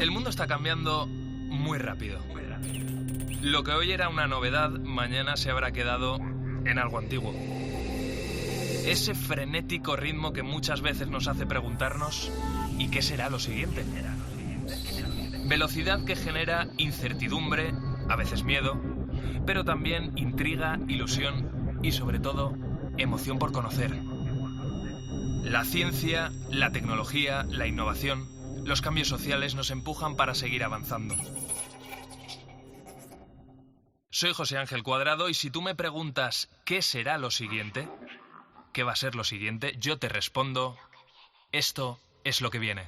El mundo está cambiando muy rápido. Lo que hoy era una novedad, mañana se habrá quedado en algo antiguo. Ese frenético ritmo que muchas veces nos hace preguntarnos ¿y qué será lo siguiente? Velocidad que genera incertidumbre, a veces miedo, pero también intriga, ilusión y sobre todo emoción por conocer. La ciencia, la tecnología, la innovación, los cambios sociales nos empujan para seguir avanzando. Soy José Ángel Cuadrado y si tú me preguntas ¿qué será lo siguiente? ¿Qué va a ser lo siguiente? Yo te respondo, esto es lo que viene.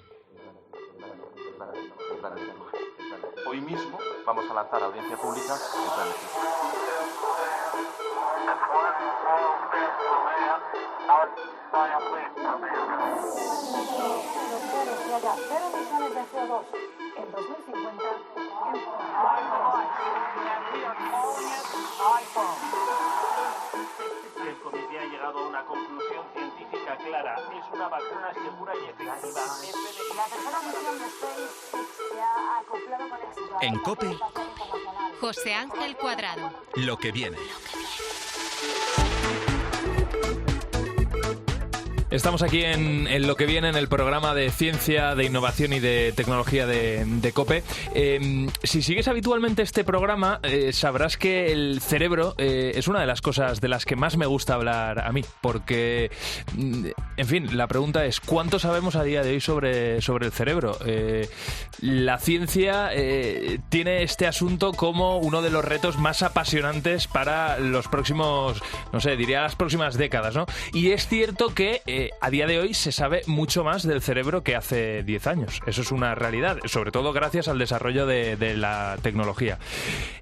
Hoy mismo vamos a lanzar a audiencia pública el plan de ciencia. Haya 0 emisiones de CO2 en 2050 El comité ha llegado a una conclusión científica clara. Es una vacuna segura y efectiva. La tercera misión de SpaceX se ha acoplado con éxito. En COPE, José Ángel Cuadrado. lo que viene. Estamos aquí en lo que viene, en el programa de ciencia, de innovación y de tecnología de COPE. Si sigues habitualmente este programa, sabrás que el cerebro es una de las cosas de las que más me gusta hablar a mí, porque, en fin, la pregunta es ¿cuánto sabemos a día de hoy sobre el cerebro? La ciencia tiene este asunto como uno de los retos más apasionantes para los próximos, no sé, diría las próximas décadas, ¿no? Y es cierto que a día de hoy se sabe mucho más del cerebro que hace 10 años. Eso es una realidad, sobre todo gracias al desarrollo de la tecnología.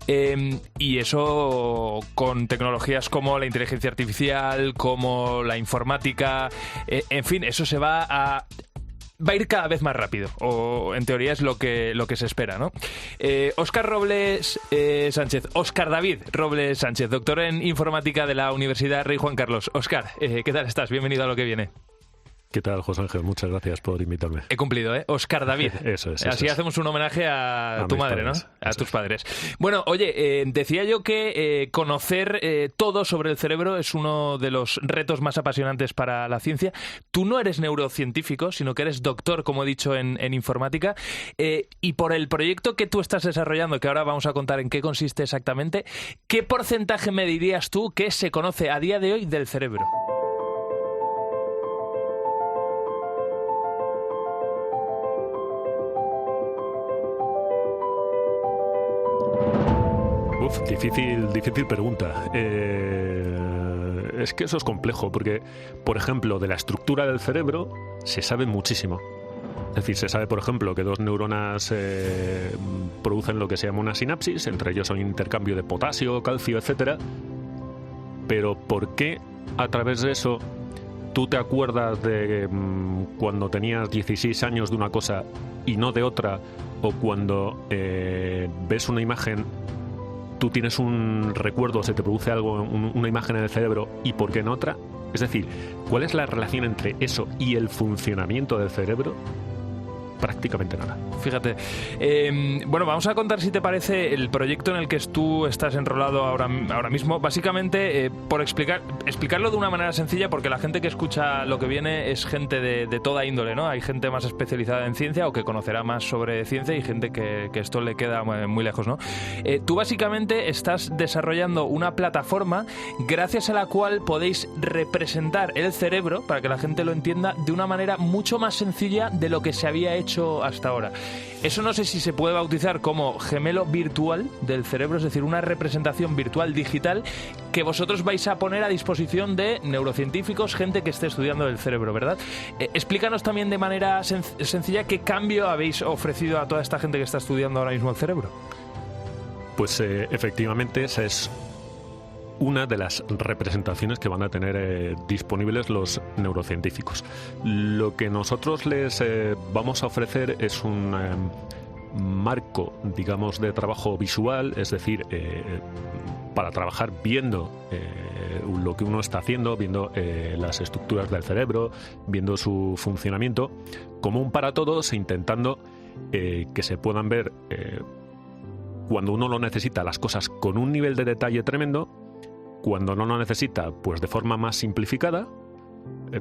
Y eso con tecnologías como la inteligencia artificial, como la informática, en fin, eso va a ir cada vez más rápido, o en teoría es lo que se espera, ¿no? Óscar David Robles Sánchez, doctor en informática de la Universidad Rey Juan Carlos. Óscar, ¿qué tal estás? Bienvenido a Lo que viene. ¿Qué tal, José Ángel? Muchas gracias por invitarme. He cumplido, ¿eh? Óscar David. Eso es. Así hacemos un homenaje a tu madre, padres, ¿no? A tus padres. Bueno, oye, decía yo que conocer todo sobre el cerebro es uno de los retos más apasionantes para la ciencia. Tú no eres neurocientífico, sino que eres doctor, como he dicho, en informática. Y por el proyecto que tú estás desarrollando, que ahora vamos a contar en qué consiste exactamente, ¿qué porcentaje me dirías tú que se conoce a día de hoy del cerebro? Difícil pregunta. Es que eso es complejo, porque, por ejemplo, de la estructura del cerebro se sabe muchísimo. Es decir, se sabe, por ejemplo, que dos neuronas producen lo que se llama una sinapsis, entre ellos hay un intercambio de potasio, calcio, etcétera. Pero ¿por qué a través de eso tú te acuerdas de cuando tenías 16 años de una cosa y no de otra? O cuando ves una imagen, tú tienes un recuerdo, se te produce algo, una imagen en el cerebro, y por qué en otra. Es decir, ¿cuál es la relación entre eso y el funcionamiento del cerebro? Prácticamente nada. Fíjate. Bueno, vamos a contar, si te parece, el proyecto en el que tú estás enrolado ahora mismo. Básicamente, por explicarlo de una manera sencilla, porque la gente que escucha Lo que viene es gente de toda índole, ¿no? Hay gente más especializada en ciencia o que conocerá más sobre ciencia y gente que esto le queda muy lejos, ¿no? Tú básicamente estás desarrollando una plataforma gracias a la cual podéis representar el cerebro, para que la gente lo entienda, de una manera mucho más sencilla de lo que se había hecho hasta ahora. Eso no sé si se puede bautizar como gemelo virtual del cerebro, es decir, una representación virtual digital que vosotros vais a poner a disposición de neurocientíficos, gente que esté estudiando el cerebro, ¿verdad? Explícanos también de manera sencilla qué cambio habéis ofrecido a toda esta gente que está estudiando ahora mismo el cerebro. Pues efectivamente esa es una de las representaciones que van a tener disponibles los neurocientíficos. Lo que nosotros les vamos a ofrecer es un marco, digamos, de trabajo visual, es decir, para trabajar viendo lo que uno está haciendo, viendo las estructuras del cerebro, viendo su funcionamiento, como un para todos, e intentando que se puedan ver cuando uno lo necesita las cosas con un nivel de detalle tremendo, cuando no lo necesita pues de forma más simplificada,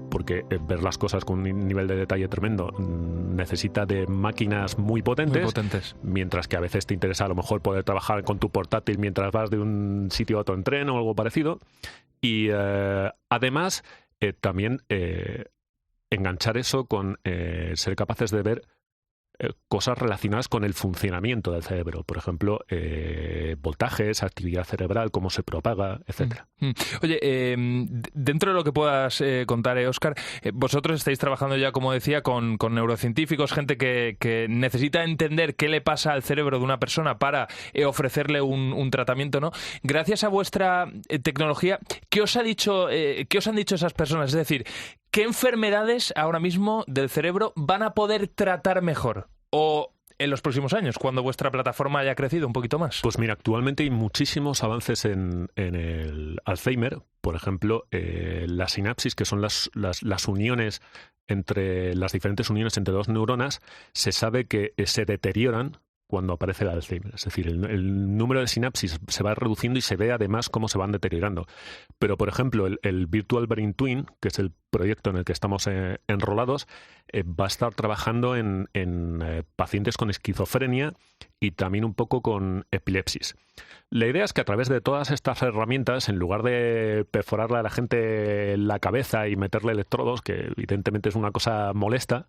porque ver las cosas con un nivel de detalle tremendo necesita de máquinas muy potentes, mientras que a veces te interesa a lo mejor poder trabajar con tu portátil mientras vas de un sitio a otro en tren o algo parecido. Y además también enganchar eso con ser capaces de ver cosas relacionadas con el funcionamiento del cerebro, por ejemplo, voltajes, actividad cerebral, cómo se propaga, etcétera. Oye, dentro de lo que puedas contar, Óscar, vosotros estáis trabajando ya, como decía, con neurocientíficos, gente que necesita entender qué le pasa al cerebro de una persona para ofrecerle un tratamiento, ¿no? Gracias a vuestra tecnología, ¿qué os han dicho esas personas? Es decir, ¿qué enfermedades ahora mismo del cerebro van a poder tratar mejor? ¿O en los próximos años, cuando vuestra plataforma haya crecido un poquito más? Pues mira, actualmente hay muchísimos avances en el Alzheimer. Por ejemplo, las sinapsis, que son las uniones entre las diferentes uniones entre dos neuronas, se sabe que se deterioran cuando aparece el Alzheimer. Es decir, el número de sinapsis se va reduciendo y se ve además cómo se van deteriorando. Pero, por ejemplo, el Virtual Brain Twin, que es el proyecto en el que estamos enrolados, va a estar trabajando en pacientes con esquizofrenia y también un poco con epilepsis. La idea es que a través de todas estas herramientas, en lugar de perforarle a la gente la cabeza y meterle electrodos, que evidentemente es una cosa molesta,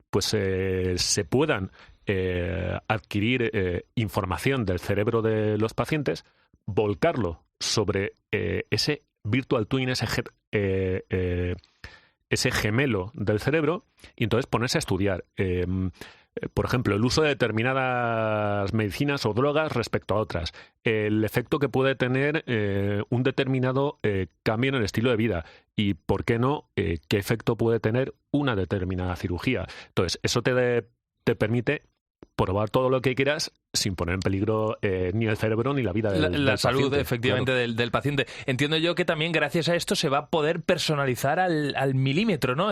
pues se puedan adquirir información del cerebro de los pacientes, volcarlo sobre ese Virtual Twin, ese gemelo del cerebro, y entonces ponerse a estudiar. Por ejemplo, el uso de determinadas medicinas o drogas respecto a otras, el efecto que puede tener un determinado cambio en el estilo de vida y, ¿por qué no?, qué efecto puede tener una determinada cirugía. Entonces, eso te permite probar todo lo que quieras sin poner en peligro ni el cerebro ni la vida del salud, paciente. Efectivamente, claro, del paciente. Entiendo yo que también gracias a esto se va a poder personalizar al milímetro, ¿no?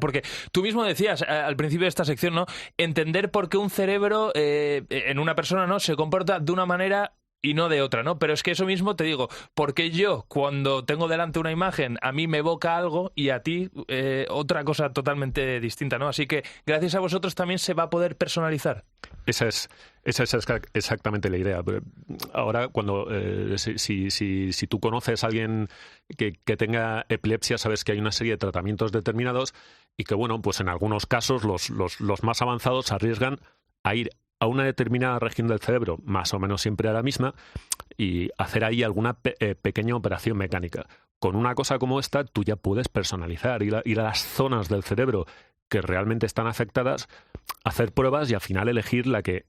Porque tú mismo decías al principio de esta sección, ¿no?, entender por qué un cerebro en una persona, ¿no?, se comporta de una manera y no de otra, ¿no? Pero es que eso mismo te digo, porque yo cuando tengo delante una imagen a mí me evoca algo y a ti otra cosa totalmente distinta, ¿no? Así que gracias a vosotros también se va a poder personalizar. Esa es exactamente la idea. Ahora, cuando si tú conoces a alguien que tenga epilepsia, sabes que hay una serie de tratamientos determinados y que, bueno, pues en algunos casos los más avanzados arriesgan a ir a una determinada región del cerebro, más o menos siempre a la misma, y hacer ahí alguna pequeña operación mecánica. Con una cosa como esta, tú ya puedes personalizar, ir a las zonas del cerebro que realmente están afectadas, hacer pruebas y al final elegir la que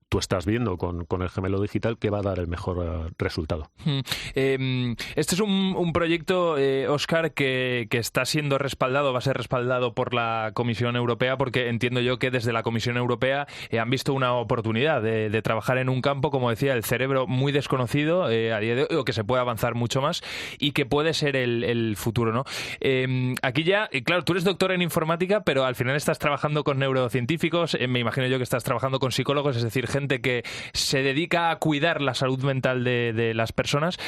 tú estás viendo con el gemelo digital que va a dar el mejor resultado. Este es un proyecto, Óscar, que está siendo respaldado, va a ser respaldado por la Comisión Europea, porque entiendo yo que desde la Comisión Europea han visto una oportunidad de trabajar en un campo, como decía, el cerebro muy desconocido a día de hoy, o que se puede avanzar mucho más y que puede ser el futuro, ¿no? Aquí ya, claro, tú eres doctor en informática, pero al final estás trabajando con neurocientíficos, me imagino yo que estás trabajando con psicólogos, es decir, gente que se dedica a cuidar la salud mental de las personas.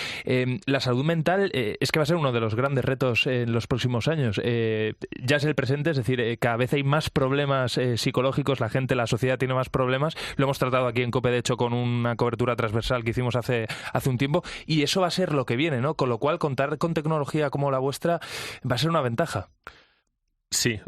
La salud mental es que va a ser uno de los grandes retos en los próximos años. Ya es el presente, es decir, cada vez hay más problemas psicológicos, la sociedad tiene más problemas. Lo hemos tratado aquí en COPE, de hecho, con una cobertura transversal que hicimos hace un tiempo, y eso va a ser lo que viene, ¿no? Con lo cual, contar con tecnología como la vuestra va a ser una ventaja. Sí,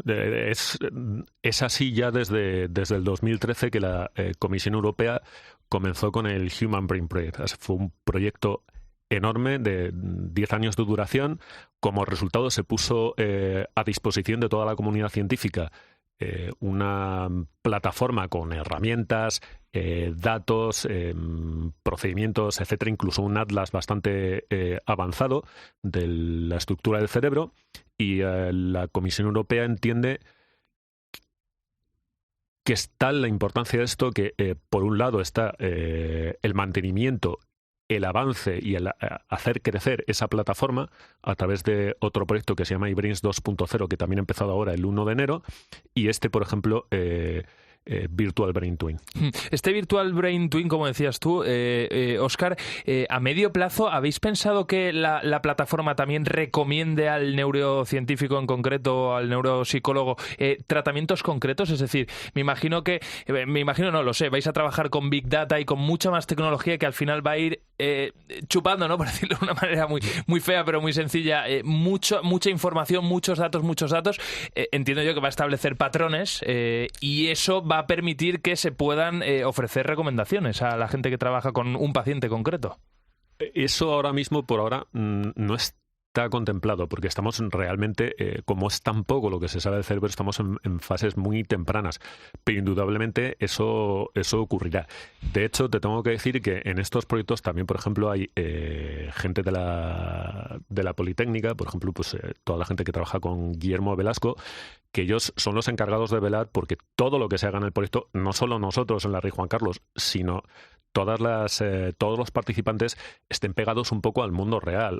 es así ya desde el 2013 que la Comisión Europea comenzó con el Human Brain Project. Fue un proyecto enorme de 10 años de duración. Como resultado se puso a disposición de toda la comunidad científica una plataforma con herramientas, datos, procedimientos, etcétera, incluso un atlas bastante avanzado de la estructura del cerebro, y la Comisión Europea entiende que es tal la importancia de esto que, por un lado, está el mantenimiento, el avance y el hacer crecer esa plataforma a través de otro proyecto que se llama iBrains 2.0, que también ha empezado ahora el 1 de enero, y por ejemplo, Virtual Brain Twin. Este Virtual Brain Twin, como decías tú, Óscar, a medio plazo, ¿habéis pensado que la plataforma también recomiende al neurocientífico en concreto, al neuropsicólogo, tratamientos concretos? Es decir, me imagino, no lo sé, vais a trabajar con Big Data y con mucha más tecnología que al final va a ir chupando, ¿no? Por decirlo de una manera muy fea, pero muy sencilla, mucha información, muchos datos. Entiendo yo que va a establecer patrones y eso va a permitir que se puedan ofrecer recomendaciones a la gente que trabaja con un paciente concreto. Eso ahora mismo, por ahora, no está contemplado, porque estamos realmente, como es tan poco lo que se sabe del cerebro, estamos en fases muy tempranas, pero indudablemente eso ocurrirá. De hecho, te tengo que decir que en estos proyectos también, por ejemplo, hay gente de la Politécnica, por ejemplo, pues toda la gente que trabaja con Guillermo Velasco, que ellos son los encargados de velar porque todo lo que se haga en el proyecto, no solo nosotros en la Rey Juan Carlos, sino todos los participantes estén pegados un poco al mundo real,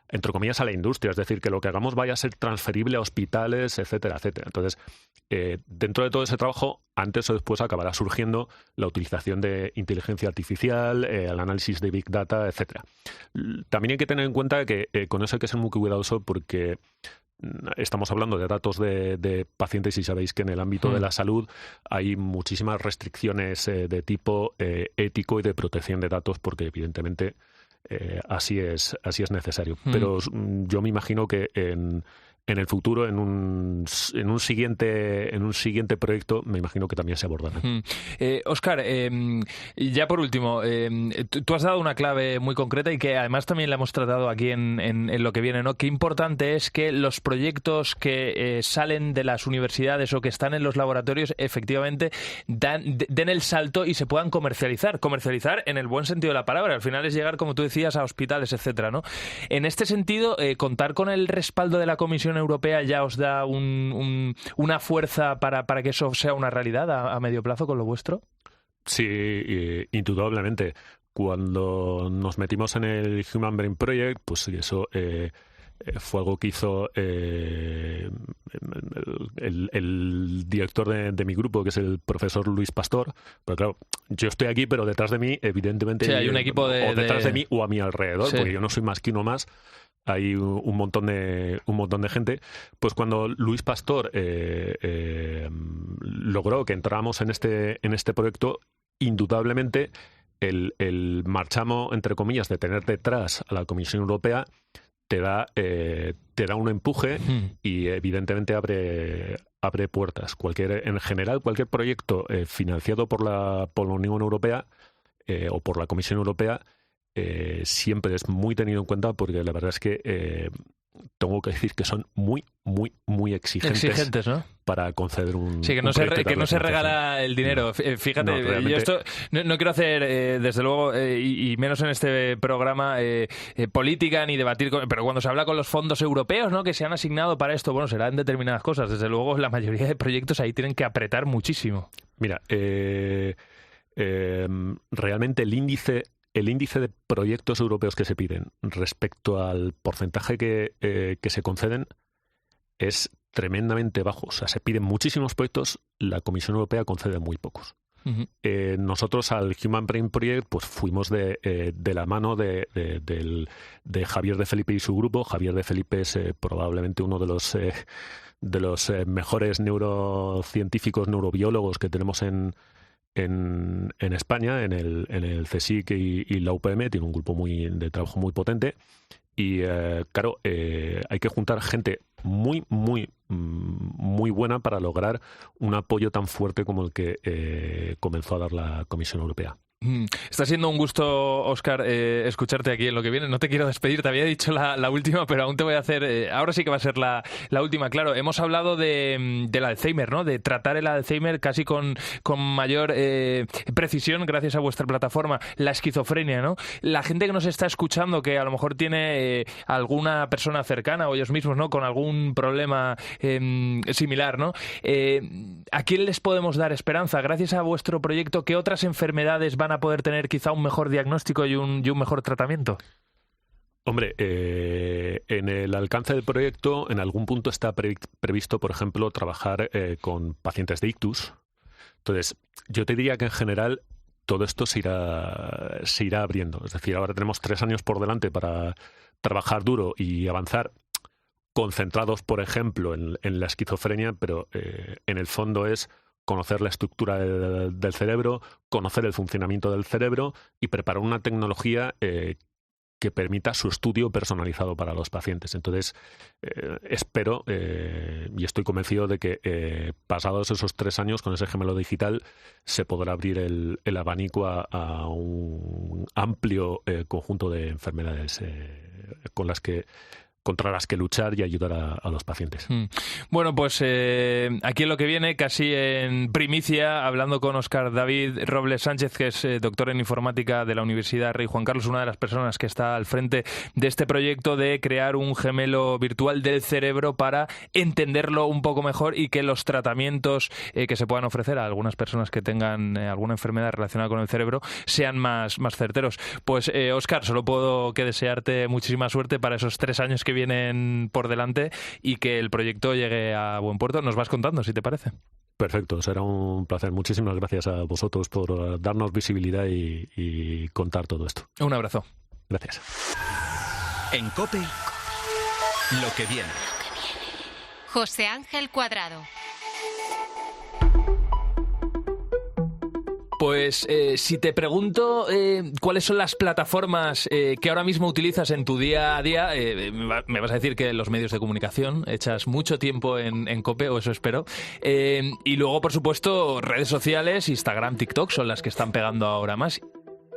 entre comillas a la industria, es decir, que lo que hagamos vaya a ser transferible a hospitales, etcétera, etcétera. Entonces, dentro de todo ese trabajo, antes o después acabará surgiendo la utilización de inteligencia artificial, el análisis de Big Data, etcétera. También hay que tener en cuenta que con eso hay que ser muy cuidadoso porque estamos hablando de datos de pacientes y sabéis que en el ámbito de la salud hay muchísimas restricciones de tipo ético y de protección de datos porque evidentemente así es necesario. Pero yo me imagino que en el futuro, en un siguiente proyecto, me imagino que también se abordará. Óscar, ya por último, tú has dado una clave muy concreta y que además también la hemos tratado aquí en lo que viene, ¿no? Qué importante es que los proyectos que salen de las universidades o que están en los laboratorios efectivamente den el salto y se puedan comercializar. Comercializar en el buen sentido de la palabra. Al final es llegar, como tú decías, a hospitales, etcétera, ¿no? En este sentido, contar con el respaldo de la Comisión Europea ya os da una fuerza para que eso sea una realidad a medio plazo con lo vuestro. Sí, indudablemente. Cuando nos metimos en el Human Brain Project, pues eso fue algo que hizo el director de mi grupo, que es el profesor Luis Pastor. Pero claro, yo estoy aquí, pero detrás de mí, evidentemente, sí, hay un equipo detrás de mí o a mi alrededor, sí. Porque yo no soy más que uno más. Hay un montón de gente. Pues cuando Luis Pastor logró que entráramos en este proyecto, indudablemente el marchamo, entre comillas, de tener detrás a la Comisión Europea te da un empuje y evidentemente abre puertas. En general, cualquier proyecto financiado por la Unión Europea o por la Comisión Europea siempre es muy tenido en cuenta porque la verdad es que tengo que decir que son muy exigentes, ¿no? Para conceder un sí, que no se regala el dinero. Fíjate, no, realmente... yo esto no quiero hacer, desde luego, y menos en este programa, política ni debatir, pero cuando se habla con los fondos europeos, ¿no?, que se han asignado para esto, bueno, serán determinadas cosas. Desde luego, la mayoría de proyectos ahí tienen que apretar muchísimo. Mira, realmente el índice de proyectos europeos que se piden respecto al porcentaje que se conceden es tremendamente bajo. O sea, se piden muchísimos proyectos, la Comisión Europea concede muy pocos. Uh-huh. Nosotros al Human Brain Project pues fuimos de la mano de Javier de Felipe y su grupo. Javier de Felipe es probablemente uno de los mejores neurocientíficos, neurobiólogos que tenemos en España, en el CSIC y la UPM. Tiene un grupo de trabajo muy potente y claro, hay que juntar gente muy buena para lograr un apoyo tan fuerte como el que comenzó a dar la Comisión Europea. Está siendo un gusto, Óscar, escucharte aquí en lo que viene. No te quiero despedir, te había dicho la última, pero aún te voy a hacer... ahora sí que va a ser la última. Claro, hemos hablado del Alzheimer, ¿no? De tratar el Alzheimer casi con mayor precisión gracias a vuestra plataforma. La esquizofrenia, ¿no? La gente que nos está escuchando, que a lo mejor tiene alguna persona cercana o ellos mismos, ¿no?, con algún problema similar, ¿no? ¿A quién les podemos dar esperanza? Gracias a vuestro proyecto, ¿qué otras enfermedades van a poder tener quizá un mejor diagnóstico y un mejor tratamiento? Hombre, en el alcance del proyecto, en algún punto está previsto, por ejemplo, trabajar con pacientes de ictus, Entonces, yo te diría que en general todo esto se irá abriendo. Es decir, ahora tenemos 3 años por delante para trabajar duro y avanzar, concentrados, por ejemplo, en la esquizofrenia, pero en el fondo es conocer la estructura del cerebro, conocer el funcionamiento del cerebro y preparar una tecnología que permita su estudio personalizado para los pacientes. Entonces, espero y estoy convencido de que pasados esos 3 años con ese gemelo digital se podrá abrir el abanico a un amplio conjunto de enfermedades contra las que luchar y ayudar a los pacientes. Bueno, pues aquí en lo que viene, casi en primicia, hablando con Óscar David Robles Sánchez, que es doctor en informática de la Universidad Rey Juan Carlos, una de las personas que está al frente de este proyecto de crear un gemelo virtual del cerebro para entenderlo un poco mejor y que los tratamientos que se puedan ofrecer a algunas personas que tengan alguna enfermedad relacionada con el cerebro sean más certeros. Pues Óscar, solo puedo que desearte muchísima suerte para esos 3 años que vienen por delante y que el proyecto llegue a buen puerto. Nos vas contando, si te parece. Perfecto, será un placer. Muchísimas gracias a vosotros por darnos visibilidad y contar todo esto. Un abrazo. Gracias. En COPE, lo que viene. José Ángel Cuadrado. Pues si te pregunto cuáles son las plataformas que ahora mismo utilizas en tu día a día, me vas a decir que los medios de comunicación, echas mucho tiempo en COPE, o eso espero, y luego, por supuesto, redes sociales, Instagram, TikTok, son las que están pegando ahora más,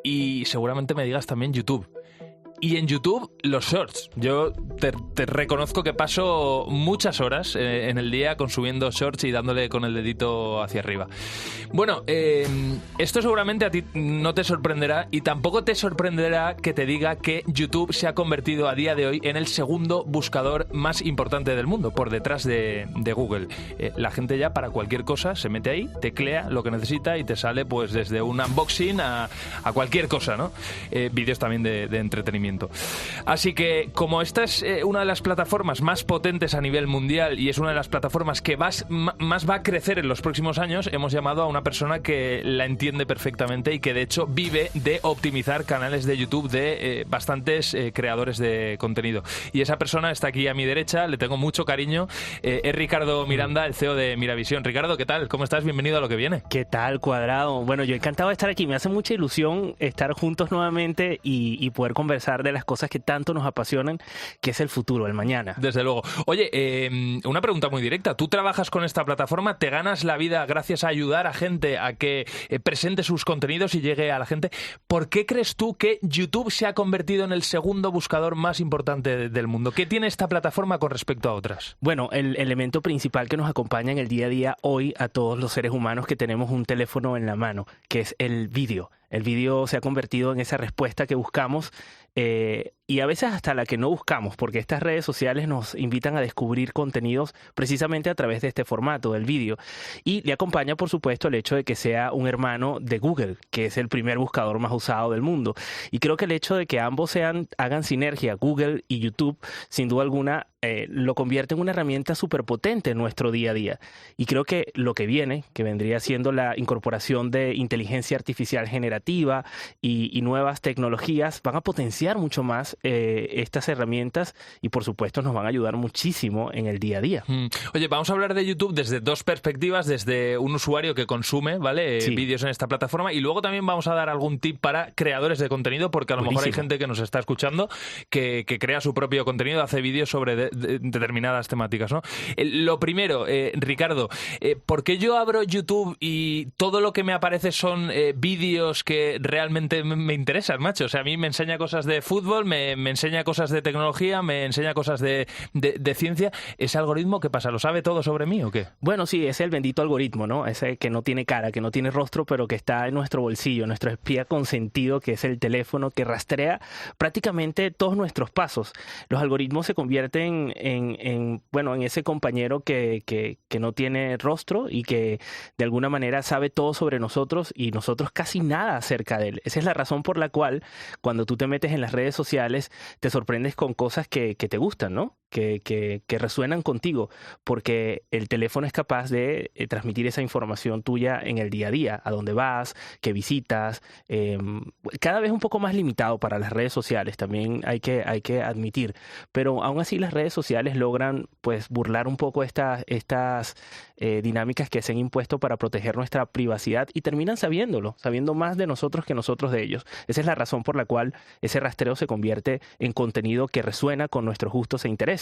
y seguramente me digas también YouTube. Y en YouTube, los shorts. Yo te reconozco que paso muchas horas en el día consumiendo shorts y dándole con el dedito hacia arriba. Bueno, esto seguramente a ti no te sorprenderá y tampoco te sorprenderá que te diga que YouTube se ha convertido a día de hoy en el segundo buscador más importante del mundo, por detrás de Google. La gente ya para cualquier cosa se mete ahí, teclea lo que necesita y te sale pues desde un unboxing a cualquier cosa, ¿no? Vídeos también de entretenimiento. Así que, como esta es una de las plataformas más potentes a nivel mundial y es una de las plataformas que más va a crecer en los próximos años, hemos llamado a una persona que la entiende perfectamente y que de hecho vive de optimizar canales de YouTube de bastantes creadores de contenido. Y esa persona está aquí a mi derecha, le tengo mucho cariño, es Ricardo Miranda, el CEO de Miravisión. Ricardo, ¿qué tal? ¿Cómo estás? Bienvenido a Lo que Viene. ¿Qué tal, Cuadrado? Bueno, yo encantado de estar aquí. Me hace mucha ilusión estar juntos nuevamente y poder conversar de las cosas que tanto nos apasionan, que es el futuro, el mañana. Desde luego. Oye, una pregunta muy directa. ¿Tú trabajas con esta plataforma? ¿Te ganas la vida gracias a ayudar a gente a que presente sus contenidos y llegue a la gente? ¿Por qué crees tú que YouTube se ha convertido en el segundo buscador más importante del mundo? ¿Qué tiene esta plataforma con respecto a otras? Bueno, el elemento principal que nos acompaña en el día a día hoy a todos los seres humanos que tenemos un teléfono en la mano, que es el vídeo. El vídeo se ha convertido en esa respuesta que buscamos y a veces hasta la que no buscamos, porque estas redes sociales nos invitan a descubrir contenidos precisamente a través de este formato, del vídeo. Y le acompaña, por supuesto, el hecho de que sea un hermano de Google, que es el primer buscador más usado del mundo. Y creo que el hecho de que ambos hagan sinergia, Google y YouTube, sin duda alguna, lo convierte en una herramienta súper potente en nuestro día a día. Y creo que lo que viene, que vendría siendo la incorporación de inteligencia artificial generativa y nuevas tecnologías, van a potenciar mucho más estas herramientas y, por supuesto, nos van a ayudar muchísimo en el día a día. Oye, vamos a hablar de YouTube desde dos perspectivas, desde un usuario que consume, ¿vale? Sí. Vídeos en esta plataforma, y luego también vamos a dar algún tip para creadores de contenido, porque a lo mejor hay gente que nos está escuchando que crea su propio contenido, hace vídeos sobre determinadas temáticas, ¿no? Lo primero, Ricardo, ¿por qué yo abro YouTube y todo lo que me aparece son vídeos que realmente me interesan, macho? O sea, a mí me enseña cosas de fútbol, me enseña cosas de tecnología, me enseña cosas de ciencia. ¿Ese algoritmo qué pasa? ¿Lo sabe todo sobre mí o qué? Bueno, sí, es el bendito algoritmo, ¿no? Ese que no tiene cara, que no tiene rostro, pero que está en nuestro bolsillo, nuestro espía consentido, que es el teléfono, que rastrea prácticamente todos nuestros pasos. Los algoritmos se convierten en ese compañero que no tiene rostro y que de alguna manera sabe todo sobre nosotros y nosotros casi nada acerca de él. Esa es la razón por la cual cuando tú te metes en las redes sociales sociales, te sorprendes con cosas que te gustan, ¿no? Que resuenan contigo, porque el teléfono es capaz de transmitir esa información tuya en el día a día, a dónde vas, qué visitas, cada vez un poco más limitado para las redes sociales, también hay que admitir, pero aún así las redes sociales logran pues burlar un poco estas dinámicas que se han impuesto para proteger nuestra privacidad y terminan sabiendo más de nosotros que nosotros de ellos. Esa es la razón por la cual ese rastreo se convierte en contenido que resuena con nuestros gustos e intereses.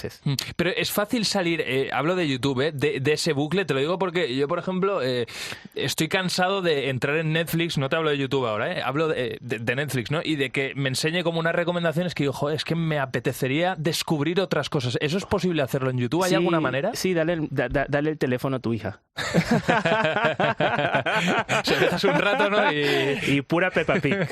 Pero es fácil salir, hablo de YouTube, de ese bucle, te lo digo porque yo, por ejemplo, estoy cansado de entrar en Netflix, no te hablo de YouTube ahora, hablo de Netflix, ¿no? Y de que me enseñe como unas recomendaciones que digo, joder, es que me apetecería descubrir otras cosas. ¿Eso es posible hacerlo en YouTube? ¿Hay alguna manera? Sí, dale el teléfono a tu hija. Se metas un rato, ¿no? Y pura Peppa Pig.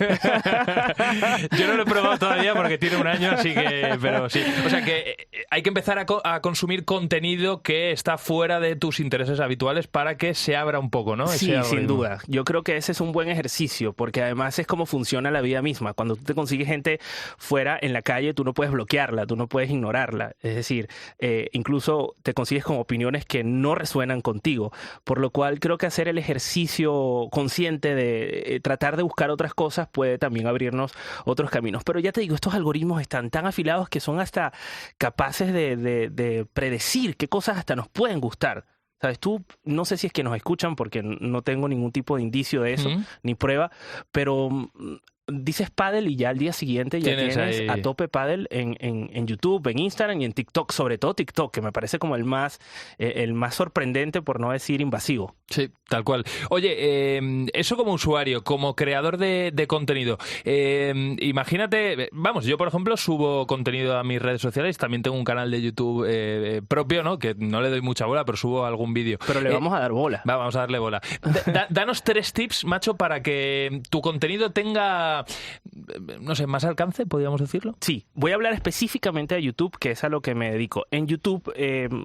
Yo no lo he probado todavía porque tiene 1 año, así que... Pero sí. O sea que hay que empezar a consumir contenido que está fuera de tus intereses habituales para que se abra un poco, ¿no? Sí, sin duda. Yo creo que ese es un buen ejercicio, porque además es como funciona la vida misma. Cuando tú te consigues gente fuera en la calle, tú no puedes bloquearla, tú no puedes ignorarla. Es decir, incluso te consigues con opiniones que no resuenan contigo. Por lo cual creo que hacer el ejercicio consciente de tratar de buscar otras cosas puede también abrirnos otros caminos. Pero ya te digo, estos algoritmos están tan afilados que son hasta capaces de predecir qué cosas hasta nos pueden gustar. ¿Sabes? Tú, no sé si es que nos escuchan porque no tengo ningún tipo de indicio de eso, ni prueba, pero dices pádel y ya al día siguiente ya tienes a tope pádel en YouTube, en Instagram y en TikTok, sobre todo TikTok, que me parece como el más sorprendente, por no decir invasivo. Sí, tal cual. Oye, eso como usuario, como creador de contenido, imagínate, vamos, yo por ejemplo subo contenido a mis redes sociales, también tengo un canal de YouTube propio, ¿no? Que no le doy mucha bola, pero subo algún vídeo. Pero le vamos a dar bola. Vamos a darle bola. Danos 3 tips, macho, para que tu contenido tenga, no sé, más alcance, podríamos decirlo. Sí, voy a hablar específicamente de YouTube, que es a lo que me dedico. En YouTube,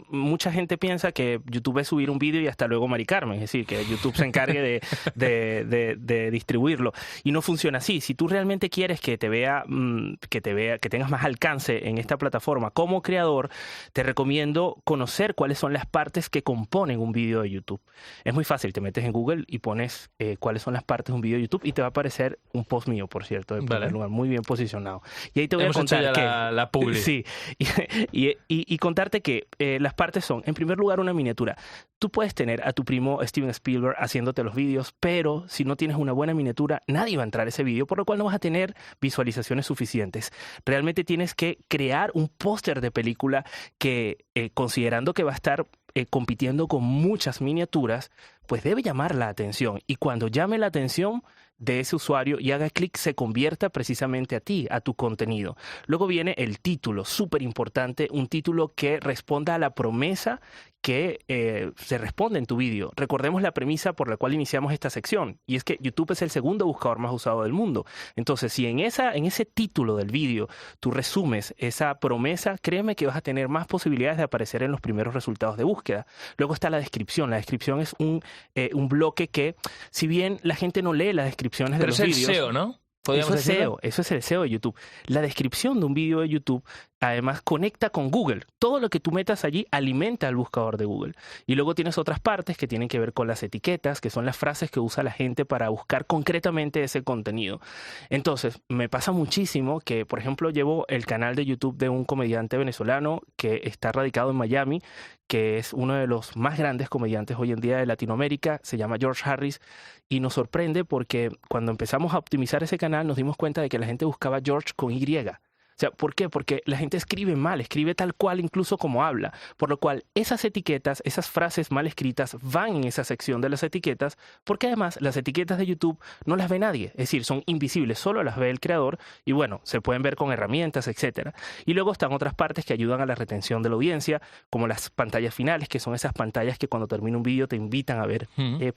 mucha gente piensa que YouTube es subir un vídeo y hasta luego maricarme, es decir, que YouTube se encargue de distribuirlo. Y no funciona así. Si tú realmente quieres que que tengas más alcance en esta plataforma como creador, te recomiendo conocer cuáles son las partes que componen un vídeo de YouTube. Es muy fácil, te metes en Google y pones cuáles son las partes de un vídeo de YouTube y te va a aparecer un post mío, por cierto, de primer lugar, muy bien posicionado. Y ahí te voy a contar hecho ya la publi. Sí, y contarte que las partes son, en primer lugar, una miniatura. Tú puedes tener a tu primo Steven Spielberg haciéndote los vídeos, pero si no tienes una buena miniatura, nadie va a entrar a ese vídeo, por lo cual no vas a tener visualizaciones suficientes. Realmente tienes que crear un póster de película que, considerando que va a estar compitiendo con muchas miniaturas, pues debe llamar la atención. Y cuando llame la atención de ese usuario y haga clic, se convierta precisamente a ti, a tu contenido. Luego viene el título, súper importante, un título que responda a la promesa que se responde en tu vídeo. Recordemos la premisa por la cual iniciamos esta sección, y es que YouTube es el segundo buscador más usado del mundo. Entonces, si en ese título del vídeo tú resumes esa promesa, créeme que vas a tener más posibilidades de aparecer en los primeros resultados de búsqueda. Luego está la descripción. La descripción es un bloque que, si bien la gente no lee las descripciones de los vídeos... Pero es el SEO, ¿no? Eso es SEO, eso es el SEO de YouTube. La descripción de un vídeo de YouTube además conecta con Google. Todo lo que tú metas allí alimenta al buscador de Google. Y luego tienes otras partes que tienen que ver con las etiquetas, que son las frases que usa la gente para buscar concretamente ese contenido. Entonces, me pasa muchísimo que, por ejemplo, llevo el canal de YouTube de un comediante venezolano que está radicado en Miami, que es uno de los más grandes comediantes hoy en día de Latinoamérica, se llama George Harris, y nos sorprende porque cuando empezamos a optimizar ese canal nos dimos cuenta de que la gente buscaba George con Y. O sea, ¿por qué? Porque la gente escribe mal, escribe tal cual incluso como habla, por lo cual esas etiquetas, esas frases mal escritas van en esa sección de las etiquetas, porque además las etiquetas de YouTube no las ve nadie, es decir, son invisibles, solo las ve el creador y bueno, se pueden ver con herramientas, etcétera. Y luego están otras partes que ayudan a la retención de la audiencia, como las pantallas finales, que son esas pantallas que cuando termina un vídeo te invitan a ver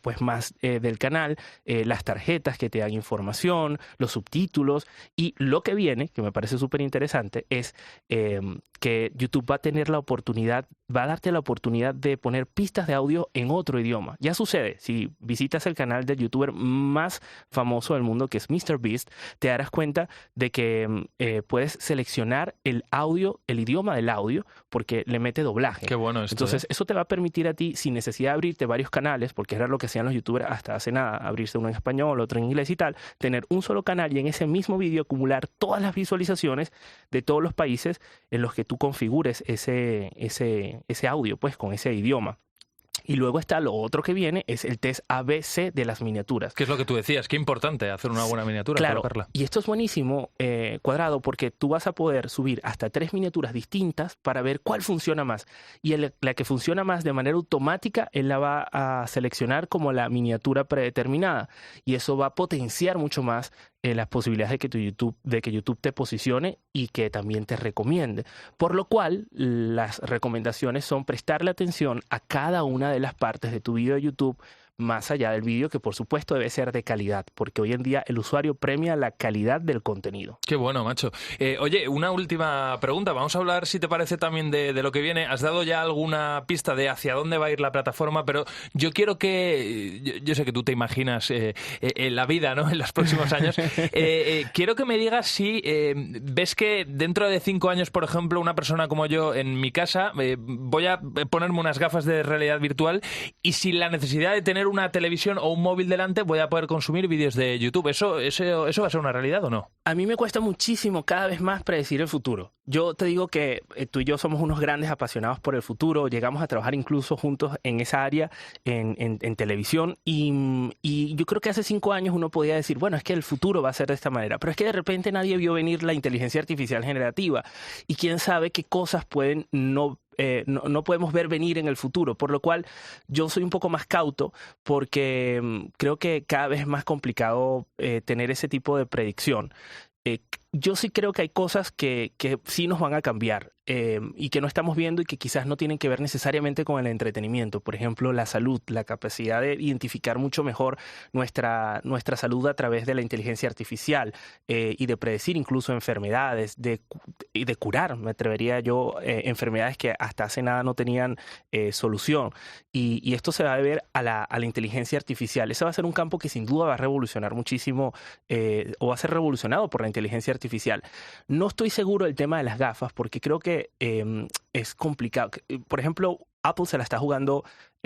pues más del canal, las tarjetas que te dan información, los subtítulos, y lo que viene, que me parece súper interesante, es que YouTube va a tener la oportunidad va a darte la oportunidad de poner pistas de audio en otro idioma. Ya sucede, si visitas el canal del youtuber más famoso del mundo, que es MrBeast, te darás cuenta de que puedes seleccionar el audio, el idioma del audio, porque le mete doblaje. Qué bueno esto. Entonces, eso te va a permitir a ti, sin necesidad de abrirte varios canales, porque era lo que hacían los youtubers hasta hace nada, abrirse uno en español, otro en inglés y tal, tener un solo canal y en ese mismo vídeo acumular todas las visualizaciones de todos los países en los que tú configures ese audio, pues, con ese idioma. Y luego está lo otro que viene, es el test ABC de las miniaturas. ¿Qué es lo que tú decías? Qué importante hacer una buena miniatura, claro, colocarla. Y esto es buenísimo, Cuadrado, porque tú vas a poder subir hasta 3 miniaturas distintas para ver cuál funciona más. Y la que funciona más de manera automática, él la va a seleccionar como la miniatura predeterminada. Y eso va a potenciar mucho más las posibilidades de que YouTube te posicione y que también te recomiende. Por lo cual, las recomendaciones son prestarle atención a cada una de las partes de tu video de YouTube, más allá del vídeo, que por supuesto debe ser de calidad, porque hoy en día el usuario premia la calidad del contenido. Qué bueno, macho. Oye, una última pregunta. Vamos a hablar, si te parece, también de lo que viene. Has dado ya alguna pista de hacia dónde va a ir la plataforma, pero yo quiero que... Yo sé que tú te imaginas la vida, ¿no?, en los próximos años. Quiero que me digas si ves que dentro de 5 años, por ejemplo, una persona como yo en mi casa, voy a ponerme unas gafas de realidad virtual y sin la necesidad de tener una televisión o un móvil delante voy a poder consumir vídeos de YouTube. ¿Eso va a ser una realidad o no? A mí me cuesta muchísimo cada vez más predecir el futuro. Yo te digo que tú y yo somos unos grandes apasionados por el futuro. Llegamos a trabajar incluso juntos en esa área, en televisión. Y yo creo que hace 5 años uno podía decir, bueno, es que el futuro va a ser de esta manera. Pero es que de repente nadie vio venir la inteligencia artificial generativa. Y quién sabe qué cosas pueden no podemos ver venir en el futuro, por lo cual yo soy un poco más cauto porque creo que cada vez es más complicado tener ese tipo de predicción. Yo sí creo que hay cosas que sí nos van a cambiar y que no estamos viendo y que quizás no tienen que ver necesariamente con el entretenimiento. Por ejemplo, la salud, la capacidad de identificar mucho mejor nuestra salud a través de la inteligencia artificial y de predecir incluso enfermedades y de curar, me atrevería yo, enfermedades que hasta hace nada no tenían solución. Y esto se va a deber a la inteligencia artificial. Ese va a ser un campo que sin duda va a revolucionar muchísimo o va a ser revolucionado por la inteligencia artificial. No estoy seguro del tema de las gafas porque creo que es complicado. Por ejemplo, Apple se la está jugando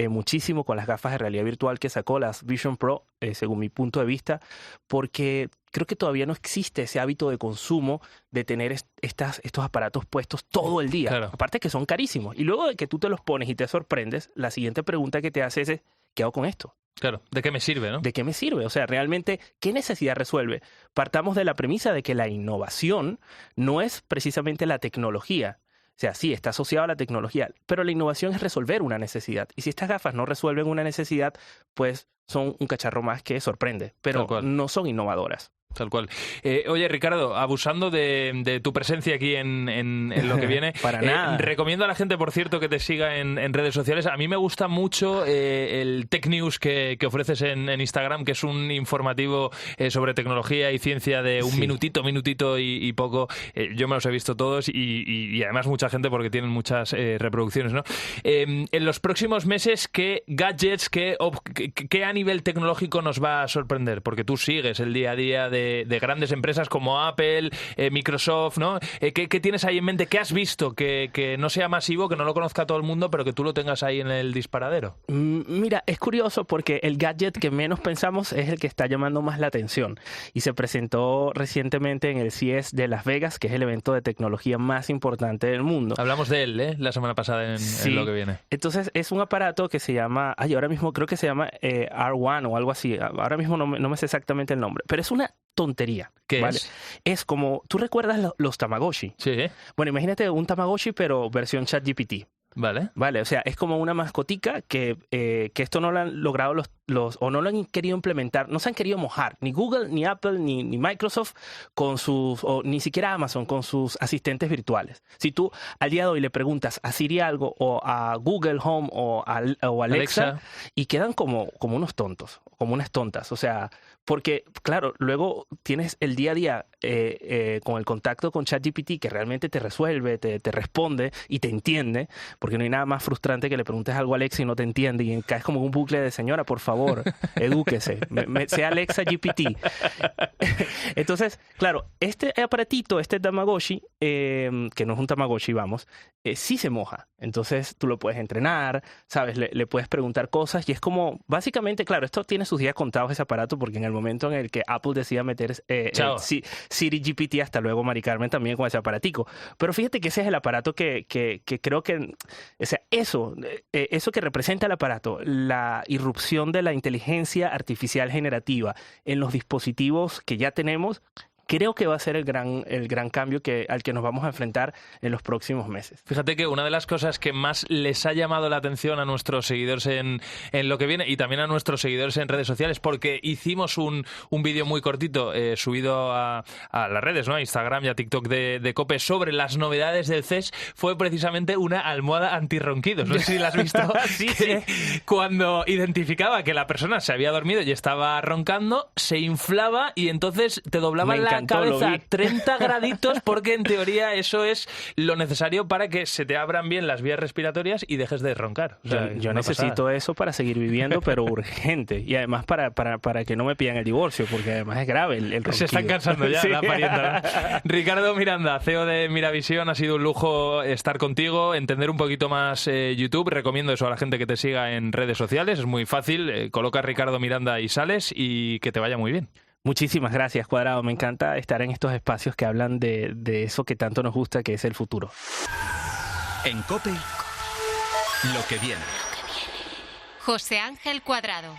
muchísimo con las gafas de realidad virtual que sacó, las Vision Pro, según mi punto de vista, porque creo que todavía no existe ese hábito de consumo de tener estos aparatos puestos todo el día. Claro. Aparte que son carísimos. Y luego de que tú te los pones y te sorprendes, la siguiente pregunta que te haces es, ¿qué hago con esto? Claro, ¿de qué me sirve, no? ¿De qué me sirve? O sea, realmente, ¿qué necesidad resuelve? Partamos de la premisa de que la innovación no es precisamente la tecnología. O sea, sí, está asociado a la tecnología, pero la innovación es resolver una necesidad. Y si estas gafas no resuelven una necesidad, pues son un cacharro más que sorprende, pero no son innovadoras. Tal cual. Oye, Ricardo, abusando de tu presencia aquí en lo que viene, Para nada. Recomiendo a la gente, por cierto, que te siga en redes sociales. A mí me gusta mucho el Tech News que ofreces en Instagram, que es un informativo sobre tecnología y ciencia de un minutito y poco. Yo me los he visto todos y además mucha gente porque tienen muchas reproducciones, ¿no? En los próximos meses, ¿qué gadgets, qué a nivel tecnológico nos va a sorprender? Porque tú sigues el día a día de grandes empresas como Apple, Microsoft, ¿no? ¿Qué tienes ahí en mente? ¿Qué has visto que no sea masivo, que no lo conozca todo el mundo, pero que tú lo tengas ahí en el disparadero? Mira, es curioso porque el gadget que menos pensamos es el que está llamando más la atención y se presentó recientemente en el CES de Las Vegas, que es el evento de tecnología más importante del mundo. Hablamos de él, la semana pasada en lo que viene. Entonces es un aparato que se llama, ahora mismo creo que se llama R1 o algo así, ahora mismo no me sé exactamente el nombre, pero es una tontería. ¿Qué ¿vale? Es como, ¿tú recuerdas los Tamagotchi? Sí. Bueno, imagínate un Tamagotchi pero versión ChatGPT. Vale. Vale, o sea, es como una mascotica que esto no lo han logrado o no lo han querido implementar, no se han querido mojar, ni Google, ni Apple, ni Microsoft, o ni siquiera Amazon con sus asistentes virtuales. Si tú al día de hoy le preguntas a Siri algo, o a Google Home, o a Alexa, y quedan como unos tontos, como unas tontas, o sea, porque, claro, luego tienes el día a día con el contacto con ChatGPT que realmente te resuelve, te responde y te entiende, porque no hay nada más frustrante que le preguntes algo a Alexa y no te entiende y caes como un bucle de señora, por favor, edúquese, sea Alexa GPT. Entonces, claro, este aparatito, este Tamagotchi, que no es un Tamagotchi, vamos, sí se moja. Entonces tú lo puedes entrenar, ¿sabes? Le puedes preguntar cosas y es como, básicamente, claro, esto tiene sus días contados ese aparato porque en el momento en el que Apple decida meter Siri GPT, hasta luego Mari Carmen también con ese aparatico. Pero fíjate que ese es el aparato que creo que, o sea, eso que representa el aparato, la irrupción de la inteligencia artificial generativa en los dispositivos que ya tenemos, creo que va a ser el gran cambio al que nos vamos a enfrentar en los próximos meses. Fíjate que una de las cosas que más les ha llamado la atención a nuestros seguidores en lo que viene y también a nuestros seguidores en redes sociales, porque hicimos un vídeo muy cortito subido a las redes, ¿no? A Instagram y a TikTok de COPE sobre las novedades del CES, fue precisamente una almohada antirronquidos. No sé si la has visto. Sí. Cuando identificaba que la persona se había dormido y estaba roncando, se inflaba y entonces te doblaban la cabeza a 30 graditos porque en teoría eso es lo necesario para que se te abran bien las vías respiratorias y dejes de roncar. O sea, yo necesito eso para seguir viviendo, pero urgente. Y además para que no me pidan el divorcio, porque además es grave el ronquido. Se están cansando ya, sí. La parienta, ¿no? Ricardo Miranda, CEO de Miravisión, ha sido un lujo estar contigo, entender un poquito más YouTube. Recomiendo eso a la gente que te siga en redes sociales, es muy fácil. Coloca Ricardo Miranda y sales y que te vaya muy bien. Muchísimas gracias, Cuadrado. Me encanta estar en estos espacios que hablan de eso que tanto nos gusta, que es el futuro. En COPE, lo que viene. José Ángel Cuadrado.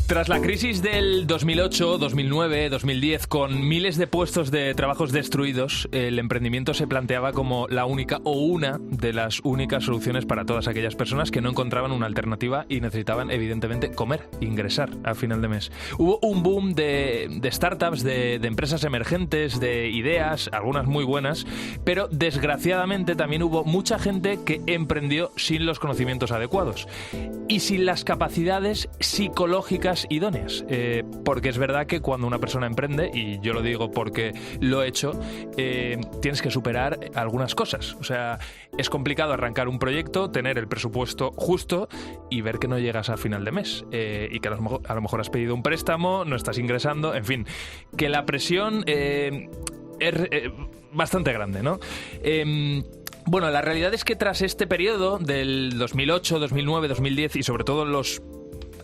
Tras la crisis del 2008, 2009, 2010, con miles de puestos de trabajos destruidos, el emprendimiento se planteaba como la única o una de las únicas soluciones para todas aquellas personas que no encontraban una alternativa y necesitaban, evidentemente, comer, ingresar al final de mes. Hubo un boom de startups, de empresas emergentes, de ideas, algunas muy buenas, pero desgraciadamente también hubo mucha gente que emprendió sin los conocimientos adecuados y sin las capacidades psicológicas idóneas, porque es verdad que cuando una persona emprende, y yo lo digo porque lo he hecho, tienes que superar algunas cosas. O sea, es complicado arrancar un proyecto, tener el presupuesto justo y ver que no llegas al final de mes y que a lo mejor has pedido un préstamo, no estás ingresando, en fin, que la presión es bastante grande, ¿no? Bueno, la realidad es que tras este periodo del 2008, 2009, 2010 y sobre todo los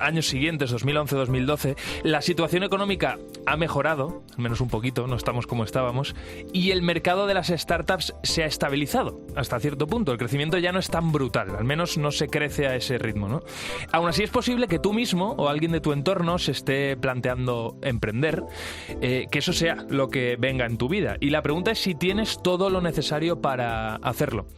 años siguientes, 2011, 2012, la situación económica ha mejorado, al menos un poquito, no estamos como estábamos, y el mercado de las startups se ha estabilizado hasta cierto punto. El crecimiento ya no es tan brutal, al menos no se crece a ese ritmo, ¿no? Aún así es posible que tú mismo o alguien de tu entorno se esté planteando emprender, que eso sea lo que venga en tu vida. Y la pregunta es si tienes todo lo necesario para hacerlo.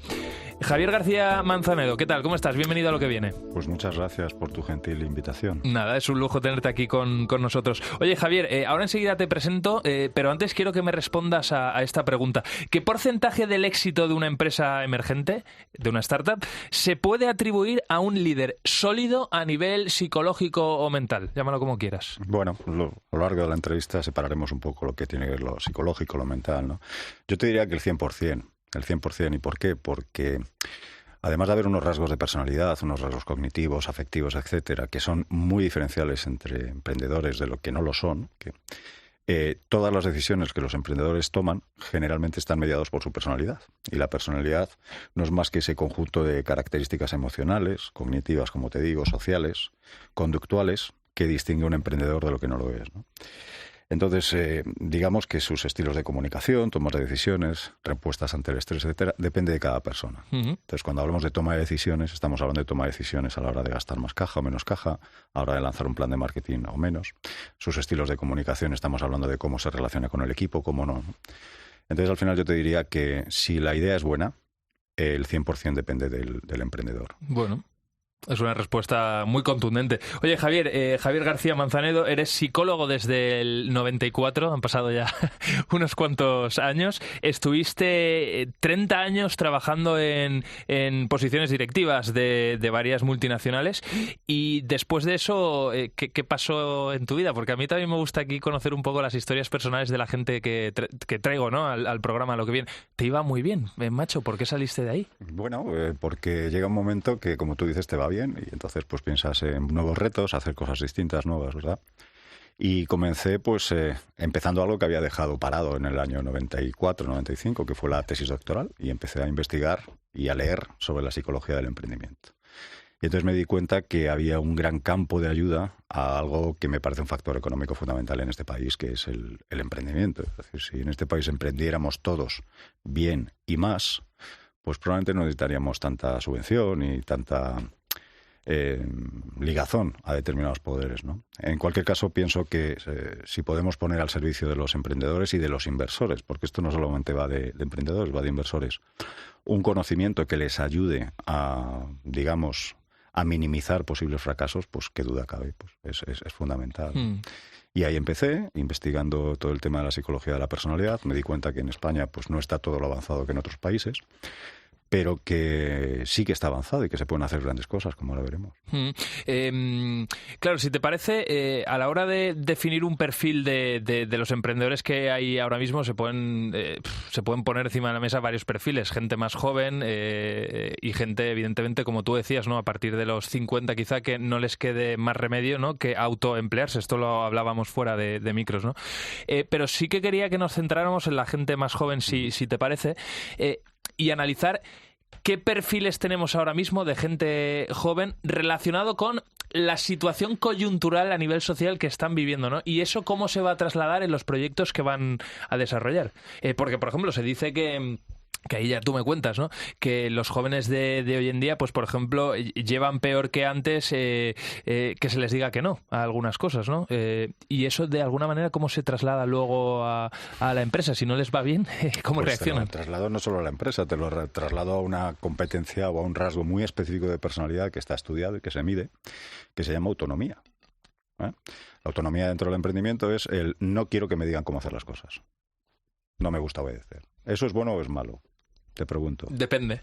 Javier García Manzanedo, ¿qué tal? ¿Cómo estás? Bienvenido a Lo que viene. Pues muchas gracias por tu gentil invitación. Nada, es un lujo tenerte aquí con nosotros. Oye, Javier, ahora enseguida te presento, pero antes quiero que me respondas a esta pregunta. ¿Qué porcentaje del éxito de una empresa emergente, de una startup, se puede atribuir a un líder sólido a nivel psicológico o mental? Llámalo como quieras. Bueno, a lo largo de la entrevista separaremos un poco lo que tiene que ver lo psicológico, lo mental, ¿no? Yo te diría que el 100%. El 100%. ¿Y por qué? Porque además de haber unos rasgos de personalidad, unos rasgos cognitivos, afectivos, etcétera, que son muy diferenciales entre emprendedores de lo que no lo son, que todas las decisiones que los emprendedores toman generalmente están mediados por su personalidad. Y la personalidad no es más que ese conjunto de características emocionales, cognitivas, como te digo, sociales, conductuales, que distingue a un emprendedor de lo que no lo es, ¿no? Entonces, digamos que sus estilos de comunicación, tomas de decisiones, respuestas ante el estrés, etcétera, depende de cada persona. Entonces, cuando hablamos de toma de decisiones, estamos hablando de toma de decisiones a la hora de gastar más caja o menos caja, a la hora de lanzar un plan de marketing o menos. Sus estilos de comunicación, estamos hablando de cómo se relaciona con el equipo, cómo no. Entonces, al final yo te diría que si la idea es buena, el 100% depende del emprendedor. Bueno. Es una respuesta muy contundente. Oye, Javier, Javier García Manzanedo, eres psicólogo desde el 94, han pasado ya unos cuantos años. Estuviste 30 años trabajando en posiciones directivas de varias multinacionales y después de eso, ¿qué pasó en tu vida? Porque a mí también me gusta aquí conocer un poco las historias personales de la gente que traigo, ¿no? al programa Lo que viene. Te iba muy bien, macho, ¿por qué saliste de ahí? Bueno, porque llega un momento que, como tú dices, te va bien y entonces pues piensas en nuevos retos, hacer cosas distintas, nuevas, ¿verdad? Y comencé pues empezando algo que había dejado parado en el año 94, 95, que fue la tesis doctoral, y empecé a investigar y a leer sobre la psicología del emprendimiento. Y entonces me di cuenta que había un gran campo de ayuda a algo que me parece un factor económico fundamental en este país, que es el emprendimiento. Es decir, si en este país emprendiéramos todos bien y más, pues probablemente no necesitaríamos tanta subvención y tanta ligazón a determinados poderes, ¿no? En cualquier caso, pienso que si podemos poner al servicio de los emprendedores y de los inversores, porque esto no solamente va de emprendedores, va de inversores, un conocimiento que les ayude a, digamos, a minimizar posibles fracasos, pues qué duda cabe, pues es fundamental. Y ahí empecé, investigando todo el tema de la psicología de la personalidad. Me di cuenta que en España pues no está todo lo avanzado que en otros países, pero que sí que está avanzado y que se pueden hacer grandes cosas, como ahora veremos. Claro, si te parece, a la hora de definir un perfil de los emprendedores que hay ahora mismo, se pueden poner encima de la mesa varios perfiles. Gente más joven y gente, evidentemente, como tú decías, ¿no? A partir de los 50 quizá, que no les quede más remedio, ¿no? Que autoemplearse. Esto lo hablábamos fuera de micros, ¿no? Pero sí que quería que nos centráramos en la gente más joven, si te parece, y analizar qué perfiles tenemos ahora mismo de gente joven relacionado con la situación coyuntural a nivel social que están viviendo, ¿no? Y eso cómo se va a trasladar en los proyectos que van a desarrollar. Porque, por ejemplo, se dice que ahí ya tú me cuentas, ¿no? Que los jóvenes de hoy en día, pues por ejemplo, llevan peor que antes que se les diga que no a algunas cosas, ¿no? Y eso de alguna manera, ¿cómo se traslada luego a la empresa? Si no les va bien, ¿cómo pues reaccionan? Te lo traslado no solo a la empresa, te lo traslado a una competencia o a un rasgo muy específico de personalidad que está estudiado y que se mide, que se llama autonomía. La autonomía dentro del emprendimiento es el no quiero que me digan cómo hacer las cosas. No me gusta obedecer. ¿Eso es bueno o es malo? Te pregunto. Depende.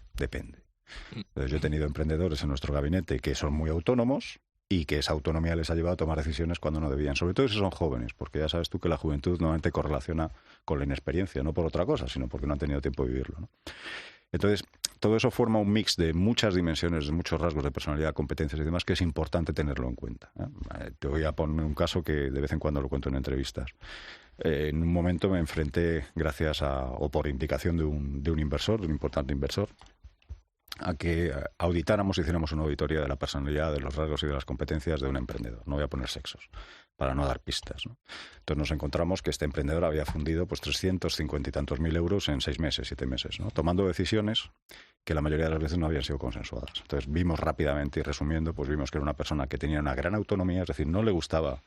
Entonces, yo he tenido emprendedores en nuestro gabinete que son muy autónomos y que esa autonomía les ha llevado a tomar decisiones cuando no debían. Sobre todo si son jóvenes, porque ya sabes tú que la juventud normalmente correlaciona con la inexperiencia, no por otra cosa, sino porque no han tenido tiempo de vivirlo, ¿no? Entonces, todo eso forma un mix de muchas dimensiones, de muchos rasgos de personalidad, competencias y demás, que es importante tenerlo en cuenta. Te voy a poner un caso que de vez en cuando lo cuento en entrevistas. En un momento me enfrenté, o por indicación de un inversor, de un importante inversor, a que auditáramos, hiciéramos una auditoría de la personalidad, de los rasgos y de las competencias de un emprendedor. No voy a poner sexos, para no dar pistas, ¿no? Entonces nos encontramos que este emprendedor había fundido pues 350 y tantos mil euros en 6 meses, 7 meses, ¿no? Tomando decisiones que la mayoría de las veces no habían sido consensuadas. Entonces vimos rápidamente y resumiendo, pues vimos que era una persona que tenía una gran autonomía, es decir, no le gustaba.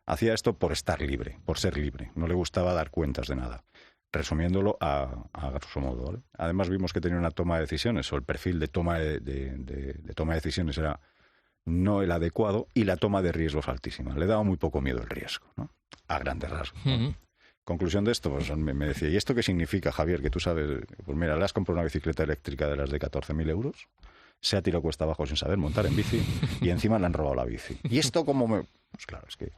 Hacía esto por estar libre, por ser libre. No le gustaba dar cuentas de nada. Resumiéndolo a grosso modo, ¿vale? Además vimos que tenía una toma de decisiones, o el perfil de toma de toma de decisiones era no el adecuado y la toma de riesgos altísima. Le daba muy poco miedo el riesgo, ¿no? A grandes rasgos, ¿no? Conclusión de esto, pues me decía, ¿y esto qué significa, Javier? Que tú sabes, pues mira, le has comprado una bicicleta eléctrica de las de 14.000 euros, se ha tirado cuesta abajo sin saber montar en bici y encima le han robado la bici. ¿Y esto cómo me...? Pues claro, es que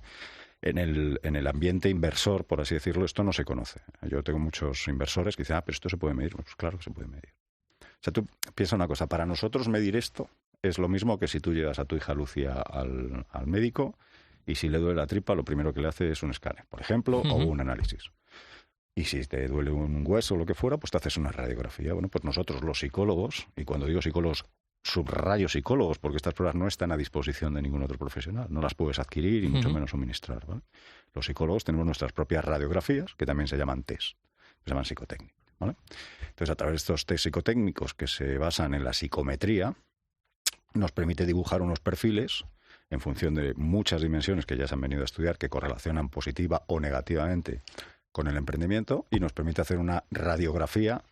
en el ambiente inversor, por así decirlo, esto no se conoce. Yo tengo muchos inversores que dicen, pero esto se puede medir. Pues claro que se puede medir. O sea, tú piensa una cosa, para nosotros medir esto es lo mismo que si tú llevas a tu hija Lucia al médico y si le duele la tripa, lo primero que le hace es un escáner, por ejemplo, o un análisis. Y si te duele un hueso o lo que fuera, pues te haces una radiografía. Bueno, pues nosotros los psicólogos, y cuando digo psicólogos, subrayo psicólogos, porque estas pruebas no están a disposición de ningún otro profesional, no las puedes adquirir y mucho menos suministrar, ¿vale? Los psicólogos tenemos nuestras propias radiografías, que también se llaman test, se llaman psicotécnicos, ¿vale? Entonces, a través de estos test psicotécnicos que se basan en la psicometría, nos permite dibujar unos perfiles en función de muchas dimensiones que ya se han venido a estudiar, que correlacionan positiva o negativamente con el emprendimiento, y nos permite hacer una radiografía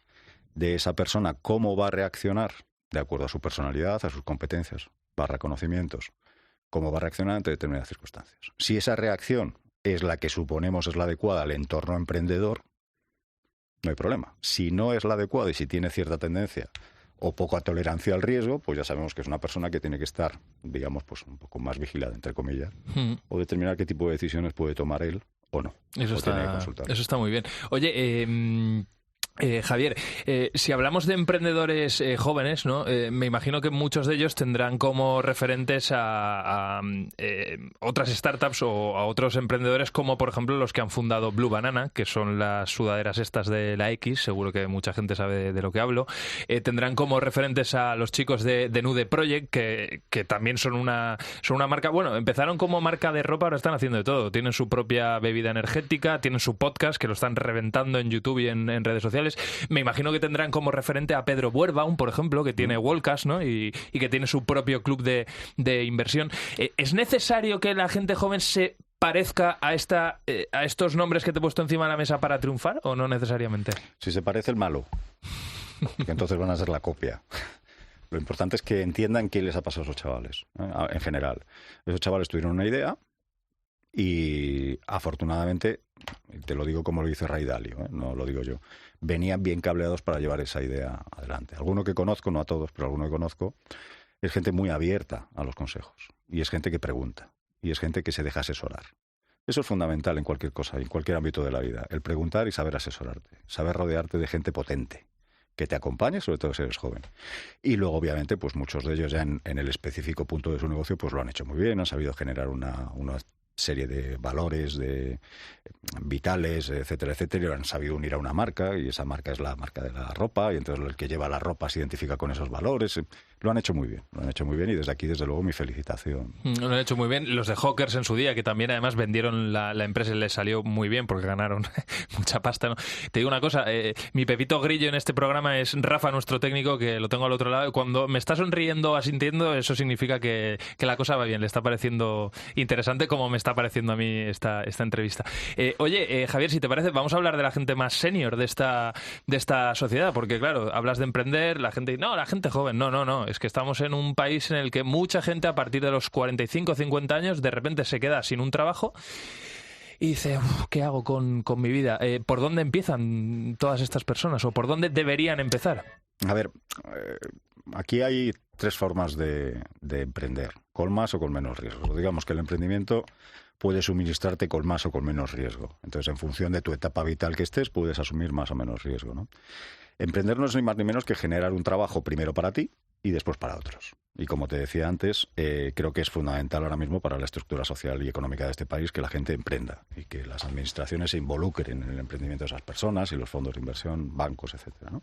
de esa persona, cómo va a reaccionar de acuerdo a su personalidad, a sus competencias / conocimientos, cómo va a reaccionar ante determinadas circunstancias. Si esa reacción es la que suponemos es la adecuada al entorno emprendedor, no hay problema. Si no es la adecuada y si tiene cierta tendencia o poca tolerancia al riesgo, pues ya sabemos que es una persona que tiene que estar, digamos, pues un poco más vigilada, entre comillas, o determinar qué tipo de decisiones puede tomar él o no. Eso está muy bien. Oye, Javier, si hablamos de emprendedores jóvenes, ¿no? Me imagino que muchos de ellos tendrán como referentes a otras startups o a otros emprendedores como, por ejemplo, los que han fundado Blue Banana, que son las sudaderas estas de la X, seguro que mucha gente sabe de lo que hablo. Tendrán como referentes a los chicos de Nude Project, que también son una marca. Bueno, empezaron como marca de ropa, ahora están haciendo de todo. Tienen su propia bebida energética, tienen su podcast, que lo están reventando en YouTube y en redes sociales. Me imagino que tendrán como referente a Pedro Buerbaum, por ejemplo, que tiene Wallcast, ¿no? Y que tiene su propio club de inversión. ¿Es necesario que la gente joven se parezca a estos nombres que te he puesto encima de la mesa para triunfar o no necesariamente? Si se parece, el malo. Porque entonces van a ser la copia. Lo importante es que entiendan qué les ha pasado a esos chavales, en general. Esos chavales tuvieron una idea y afortunadamente, te lo digo como lo dice Ray Dalio, no lo digo yo, venían bien cableados para llevar esa idea adelante. Alguno que conozco, no a todos, pero alguno que conozco, es gente muy abierta a los consejos. Y es gente que pregunta. Y es gente que se deja asesorar. Eso es fundamental en cualquier cosa, en cualquier ámbito de la vida. El preguntar y saber asesorarte. Saber rodearte de gente potente que te acompañe, sobre todo si eres joven. Y luego, obviamente, pues muchos de ellos ya en el específico punto de su negocio pues lo han hecho muy bien, han sabido generar una serie de valores vitales, etcétera, etcétera, y han sabido unir a una marca, y esa marca es la marca de la ropa, y entonces el que lleva la ropa se identifica con esos valores. Lo han hecho muy bien, y desde aquí, desde luego, mi felicitación. Lo han hecho muy bien. Los de Hawkers en su día, que también además vendieron la empresa y les salió muy bien porque ganaron mucha pasta, ¿no? Te digo una cosa, mi pepito grillo en este programa es Rafa, nuestro técnico, que lo tengo al otro lado, y cuando me está sonriendo, asintiendo, eso significa que la cosa va bien, le está pareciendo interesante, como me está pareciendo a mí esta entrevista. Oye, Javier, si te parece, vamos a hablar de la gente más senior de esta sociedad, porque claro, hablas de emprender, la gente joven, no, es que estamos en un país en el que mucha gente a partir de los 45 o 50 años de repente se queda sin un trabajo y dice, ¿qué hago con mi vida? ¿Por dónde empiezan todas estas personas o por dónde deberían empezar? A ver, aquí hay 3 formas de emprender, con más o con menos riesgo. Digamos que el emprendimiento puede suministrarte con más o con menos riesgo. Entonces, en función de tu etapa vital que estés, puedes asumir más o menos riesgo, ¿no? Emprender no es ni más ni menos que generar un trabajo primero para ti y después para otros. Y como te decía antes, creo que es fundamental ahora mismo para la estructura social y económica de este país que la gente emprenda y que las administraciones se involucren en el emprendimiento de esas personas y los fondos de inversión, bancos, etcétera, ¿no?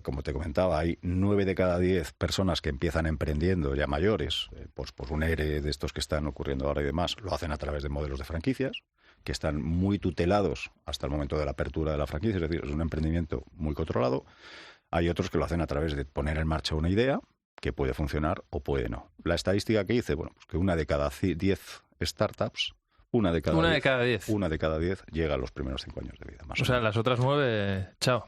Como te comentaba, hay 9 de cada 10 personas que empiezan emprendiendo ya mayores, pues por un ERE de estos que están ocurriendo ahora y demás, lo hacen a través de modelos de franquicias, que están muy tutelados hasta el momento de la apertura de la franquicia, es decir, es un emprendimiento muy controlado. Hay otros que lo hacen a través de poner en marcha una idea que puede funcionar o puede no. La estadística que hice, bueno, pues que 1 de cada 10 startups, una de cada 10 llega a los primeros 5 años de vida. Más o sea, menos. Las otras 9, chao.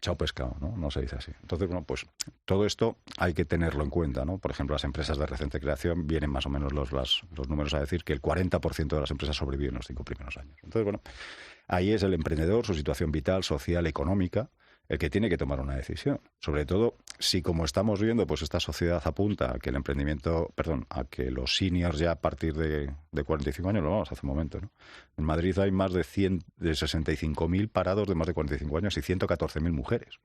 Chao pescado, ¿no? No se dice así. Entonces, bueno, pues todo esto hay que tenerlo en cuenta, ¿no? Por ejemplo, las empresas de reciente creación vienen más o menos los números a decir que el 40% de las empresas sobreviven los 5 primeros años. Entonces, bueno, ahí es el emprendedor, su situación vital, social, económica, el que tiene que tomar una decisión. Sobre todo, si como estamos viendo, pues esta sociedad apunta a que a que los seniors ya a partir de 45 años, lo vamos hace un momento, ¿no? En Madrid hay más de 65.000 parados de más de 45 años y 114.000 mujeres.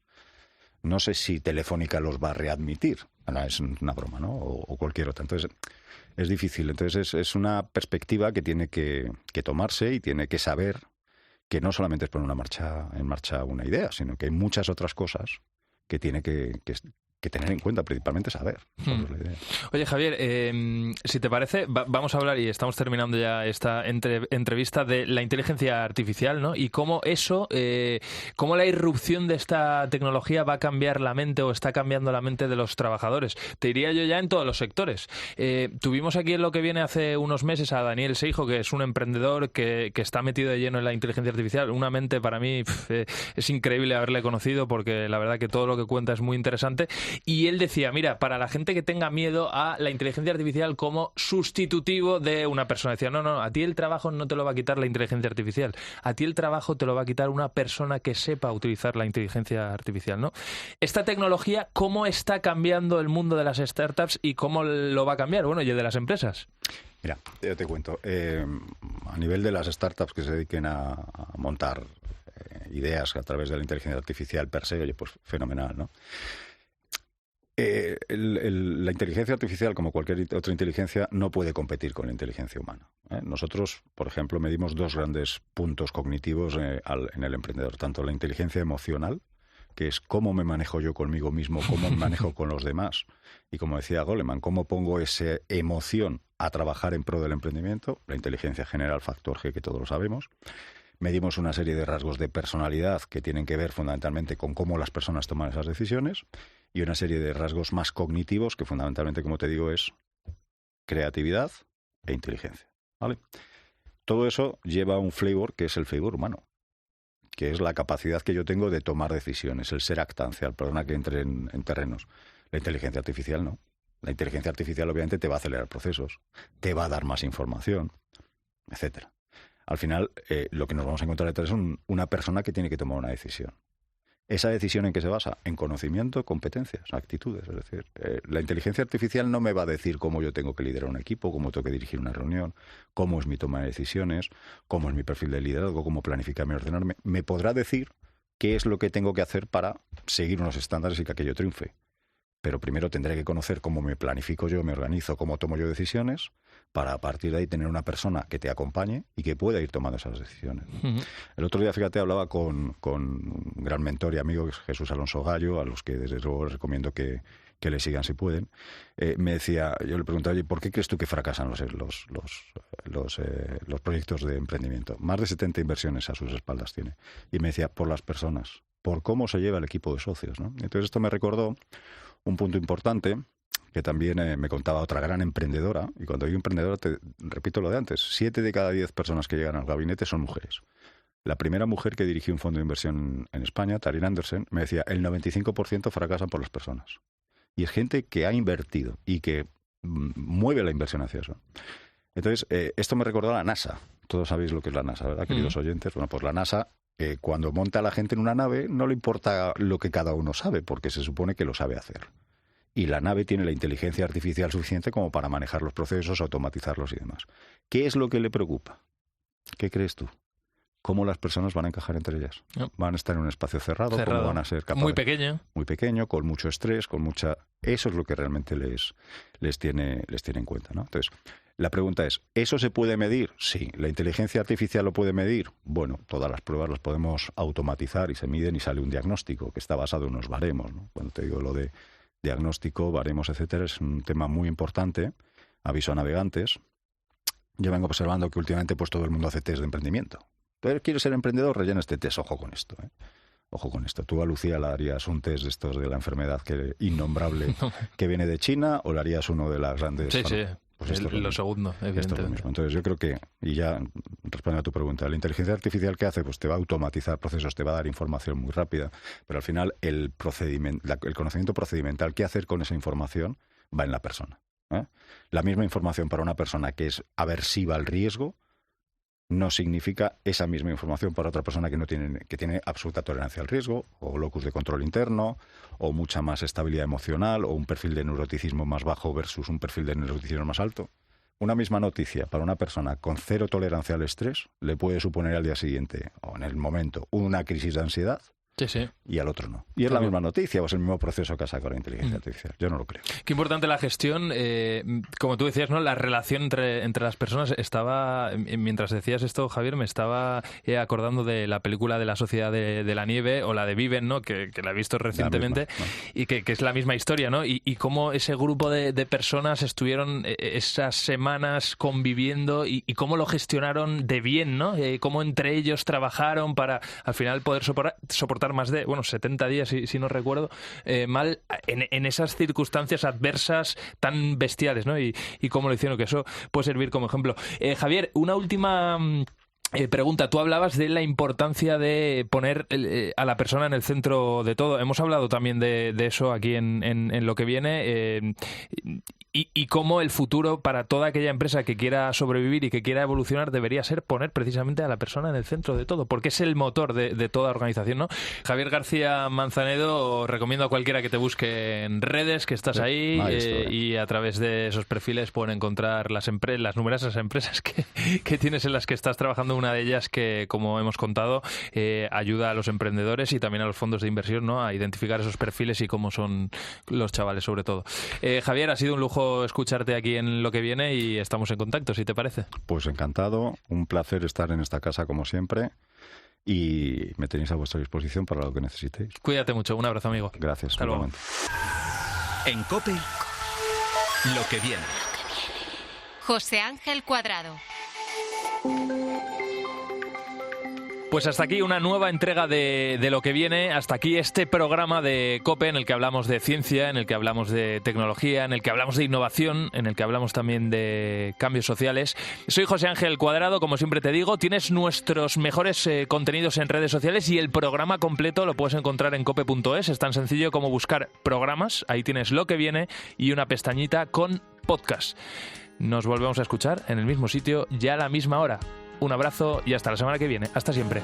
No sé si Telefónica los va a readmitir. No, es una broma, ¿no? O cualquier otra. Entonces, es difícil. Entonces, es una perspectiva que tiene que tomarse y tiene que saber que no solamente es poner en marcha una idea, sino que hay muchas otras cosas que tiene que tener en cuenta, principalmente saber sobre la idea. Oye, Javier, si te parece, vamos a hablar, y estamos terminando ya esta entrevista, de la inteligencia artificial, ¿no? Y cómo eso, cómo la irrupción de esta tecnología va a cambiar la mente o está cambiando la mente de los trabajadores. Te diría yo ya en todos los sectores. Tuvimos aquí en Lo que Viene hace unos meses a Daniel Seijo, que es un emprendedor que está metido de lleno en la inteligencia artificial. Una mente para mí es increíble haberle conocido porque la verdad que todo lo que cuenta es muy interesante. Y él decía, mira, para la gente que tenga miedo a la inteligencia artificial como sustitutivo de una persona. Decía, no, a ti el trabajo no te lo va a quitar la inteligencia artificial. A ti el trabajo te lo va a quitar una persona que sepa utilizar la inteligencia artificial, ¿no? Esta tecnología, ¿cómo está cambiando el mundo de las startups y cómo lo va a cambiar? Bueno, y de las empresas. Mira, yo te cuento. A nivel de las startups que se dediquen a montar ideas a través de la inteligencia artificial per se, oye, pues fenomenal, ¿no? La inteligencia artificial, como cualquier otra inteligencia, no puede competir con la inteligencia humana, ¿eh? Nosotros, por ejemplo, medimos dos grandes puntos cognitivos en el emprendedor, tanto la inteligencia emocional, que es cómo me manejo yo conmigo mismo, cómo me manejo con los demás, y como decía Goleman, cómo pongo esa emoción a trabajar en pro del emprendimiento, la inteligencia general, factor G, que todos lo sabemos. Medimos una serie de rasgos de personalidad que tienen que ver fundamentalmente con cómo las personas toman esas decisiones y una serie de rasgos más cognitivos que fundamentalmente, como te digo, es creatividad e inteligencia, ¿vale? Todo eso lleva un flavor que es el flavor humano, que es la capacidad que yo tengo de tomar decisiones, el ser actancial, perdona que entre en terrenos. La inteligencia artificial no. La inteligencia artificial obviamente te va a acelerar procesos, te va a dar más información, etcétera. Al final, lo que nos vamos a encontrar detrás es una persona que tiene que tomar una decisión. ¿Esa decisión en qué se basa? En conocimiento, competencias, actitudes. Es decir, la inteligencia artificial no me va a decir cómo yo tengo que liderar un equipo, cómo tengo que dirigir una reunión, cómo es mi toma de decisiones, cómo es mi perfil de liderazgo, cómo planificarme y ordenarme. Me podrá decir qué es lo que tengo que hacer para seguir unos estándares y que aquello triunfe. Pero primero tendré que conocer cómo me planifico yo, me organizo, cómo tomo yo decisiones, para a partir de ahí tener una persona que te acompañe y que pueda ir tomando esas decisiones. Uh-huh. El otro día, fíjate, hablaba con un gran mentor y amigo, que es Jesús Alonso Gallo, a los que desde luego les recomiendo que le sigan si pueden. Me decía, yo le preguntaba, oye, ¿por qué crees tú que fracasan los proyectos de emprendimiento? Más de 70 inversiones a sus espaldas tiene. Y me decía, por las personas, por cómo se lleva el equipo de socios, ¿no? Entonces esto me recordó un punto importante que también me contaba otra gran emprendedora, y cuando digo emprendedora te repito lo de antes, 7 de cada 10 personas que llegan al gabinete son mujeres. La primera mujer que dirigió un fondo de inversión en España, Tarin Andersen, me decía, el 95% fracasan por las personas. Y es gente que ha invertido y que mueve la inversión hacia eso. Entonces, esto me recordó a la NASA. Todos sabéis lo que es la NASA, ¿verdad, queridos oyentes? Bueno, pues la NASA, cuando monta a la gente en una nave, no le importa lo que cada uno sabe, porque se supone que lo sabe hacer. Y la nave tiene la inteligencia artificial suficiente como para manejar los procesos, automatizarlos y demás. ¿Qué es lo que le preocupa? ¿Qué crees tú? ¿Cómo las personas van a encajar entre ellas? No. ¿Van a estar en un espacio cerrado? ¿Cómo van a ser capaces? Muy pequeño. Muy pequeño, con mucho estrés, con mucha... Eso es lo que realmente les tiene en cuenta, ¿no? Entonces, la pregunta es, ¿eso se puede medir? Sí. ¿La inteligencia artificial lo puede medir? Bueno, todas las pruebas las podemos automatizar y se miden y sale un diagnóstico que está basado en unos baremos, ¿no? Cuando te digo lo de diagnóstico, baremos, etcétera, es un tema muy importante. Aviso a navegantes. Yo vengo observando que últimamente pues todo el mundo hace test de emprendimiento. Pero ¿quieres ser emprendedor? Rellena este test. Ojo con esto, ¿eh? Ojo con esto. ¿Tú a Lucía le harías un test de estos de la enfermedad innombrable que viene de China o le harías uno de las grandes... Sí, sí. Pues lo segundo, evidentemente. Esto es lo mismo. Entonces yo creo que, y ya respondiendo a tu pregunta, la inteligencia artificial ¿qué hace? Pues te va a automatizar procesos, te va a dar información muy rápida, pero al final el conocimiento procedimental, qué hacer con esa información, va en la persona, ¿eh? La misma información para una persona que es aversiva al riesgo no significa esa misma información para otra persona que tiene absoluta tolerancia al riesgo, o locus de control interno, o mucha más estabilidad emocional, o un perfil de neuroticismo más bajo versus un perfil de neuroticismo más alto. Una misma noticia para una persona con cero tolerancia al estrés le puede suponer al día siguiente, o en el momento, una crisis de ansiedad. Sí, sí. Y al otro no. Y es la misma noticia o es el mismo proceso que ha sacado la inteligencia artificial. Yo no lo creo. Qué importante la gestión. Como tú decías, ¿no? La relación entre las personas. Mientras decías esto, Javier, me estaba acordando de la película de La Sociedad de la Nieve o la de Viven, ¿no? Que la he visto recientemente, misma, ¿no? Y que es la misma historia, ¿no? Y cómo ese grupo de personas estuvieron esas semanas conviviendo y cómo lo gestionaron de bien, ¿no? Cómo entre ellos trabajaron para al final poder soportar más de 70 días, si no recuerdo mal, en esas circunstancias adversas tan bestiales, ¿no? Y cómo lo hicieron, que eso puede servir como ejemplo. Javier, una última Pregunta, tú hablabas de la importancia de poner a la persona en el centro de todo. Hemos hablado también de eso aquí en lo que viene y cómo el futuro para toda aquella empresa que quiera sobrevivir y que quiera evolucionar debería ser poner precisamente a la persona en el centro de todo, porque es el motor de toda organización, ¿no? Javier García Manzanedo, recomiendo a cualquiera que te busque en redes, que estás ahí y a través de esos perfiles pueden encontrar las numerosas empresas que tienes en las que estás trabajando. Una de ellas que, como hemos contado, ayuda a los emprendedores y también a los fondos de inversión, ¿no?, a identificar esos perfiles y cómo son los chavales, sobre todo. Javier, ha sido un lujo escucharte aquí en Lo que viene y estamos en contacto, si te parece. Pues encantado, un placer estar en esta casa como siempre y me tenéis a vuestra disposición para lo que necesitéis. Cuídate mucho, un abrazo, amigo. Gracias. Hasta luego. En COPE, Lo que viene. José Ángel Cuadrado. Pues hasta aquí una nueva entrega de Lo que viene, hasta aquí este programa de COPE en el que hablamos de ciencia, en el que hablamos de tecnología, en el que hablamos de innovación, en el que hablamos también de cambios sociales. Soy José Ángel Cuadrado, como siempre te digo, tienes nuestros mejores contenidos en redes sociales y el programa completo lo puedes encontrar en cope.es, es tan sencillo como buscar programas, ahí tienes Lo que viene y una pestañita con podcast. Nos volvemos a escuchar en el mismo sitio, ya a la misma hora. Un abrazo y hasta la semana que viene. Hasta siempre.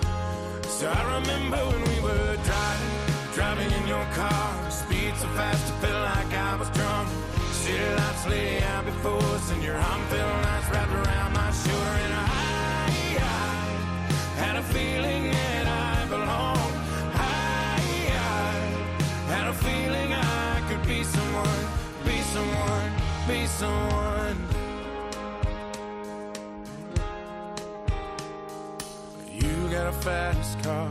Got a fast car,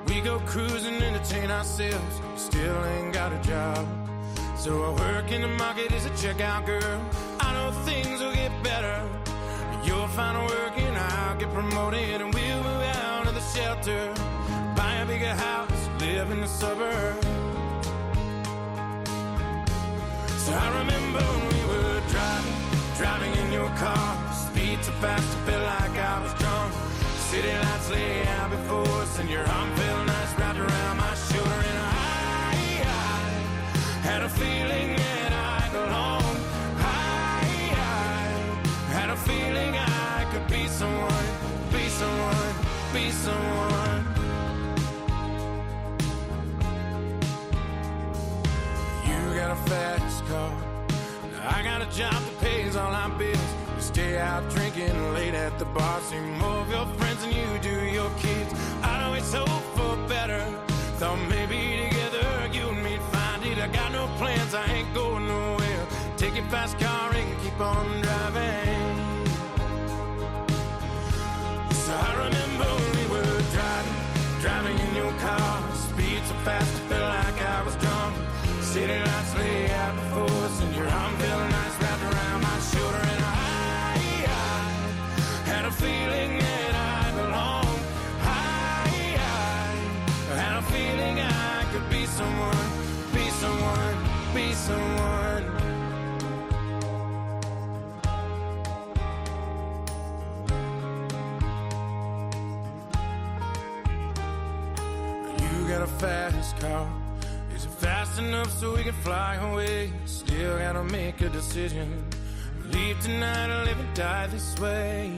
we go cruising, entertain ourselves. Still ain't got a job, so I work in the market as a checkout girl. I know things will get better. You'll find work and I'll get promoted, and we'll move out of the shelter, buy a bigger house, live in the suburbs. So I remember when we were driving in your car, speed so fast I felt like I was drunk. City lights lay out before us, and your arm felt nice wrapped around my shoulder. And I had a feeling that I belonged. I had a feeling I could be someone, be someone, be someone. You got a fast car, I got a job that pays all our bills. You stay out drinking late at the bar, see more of your friends than you do your kids. I'd always hope for better, thought maybe together you and me'd find it. I got no plans, I ain't going nowhere. Take your fast car and keep on driving. So I remember when we were driving in your car, speed so fast I felt like I was drunk. City lights lay out before us, and your arm felt nice wrapped around my shoulder. And I had a feeling that I belonged. I had a feeling I could be someone, be someone, be someone. You got a fast car. Is it fast enough so we can fly away? Still gotta make a decision. Leave tonight or live and die this way.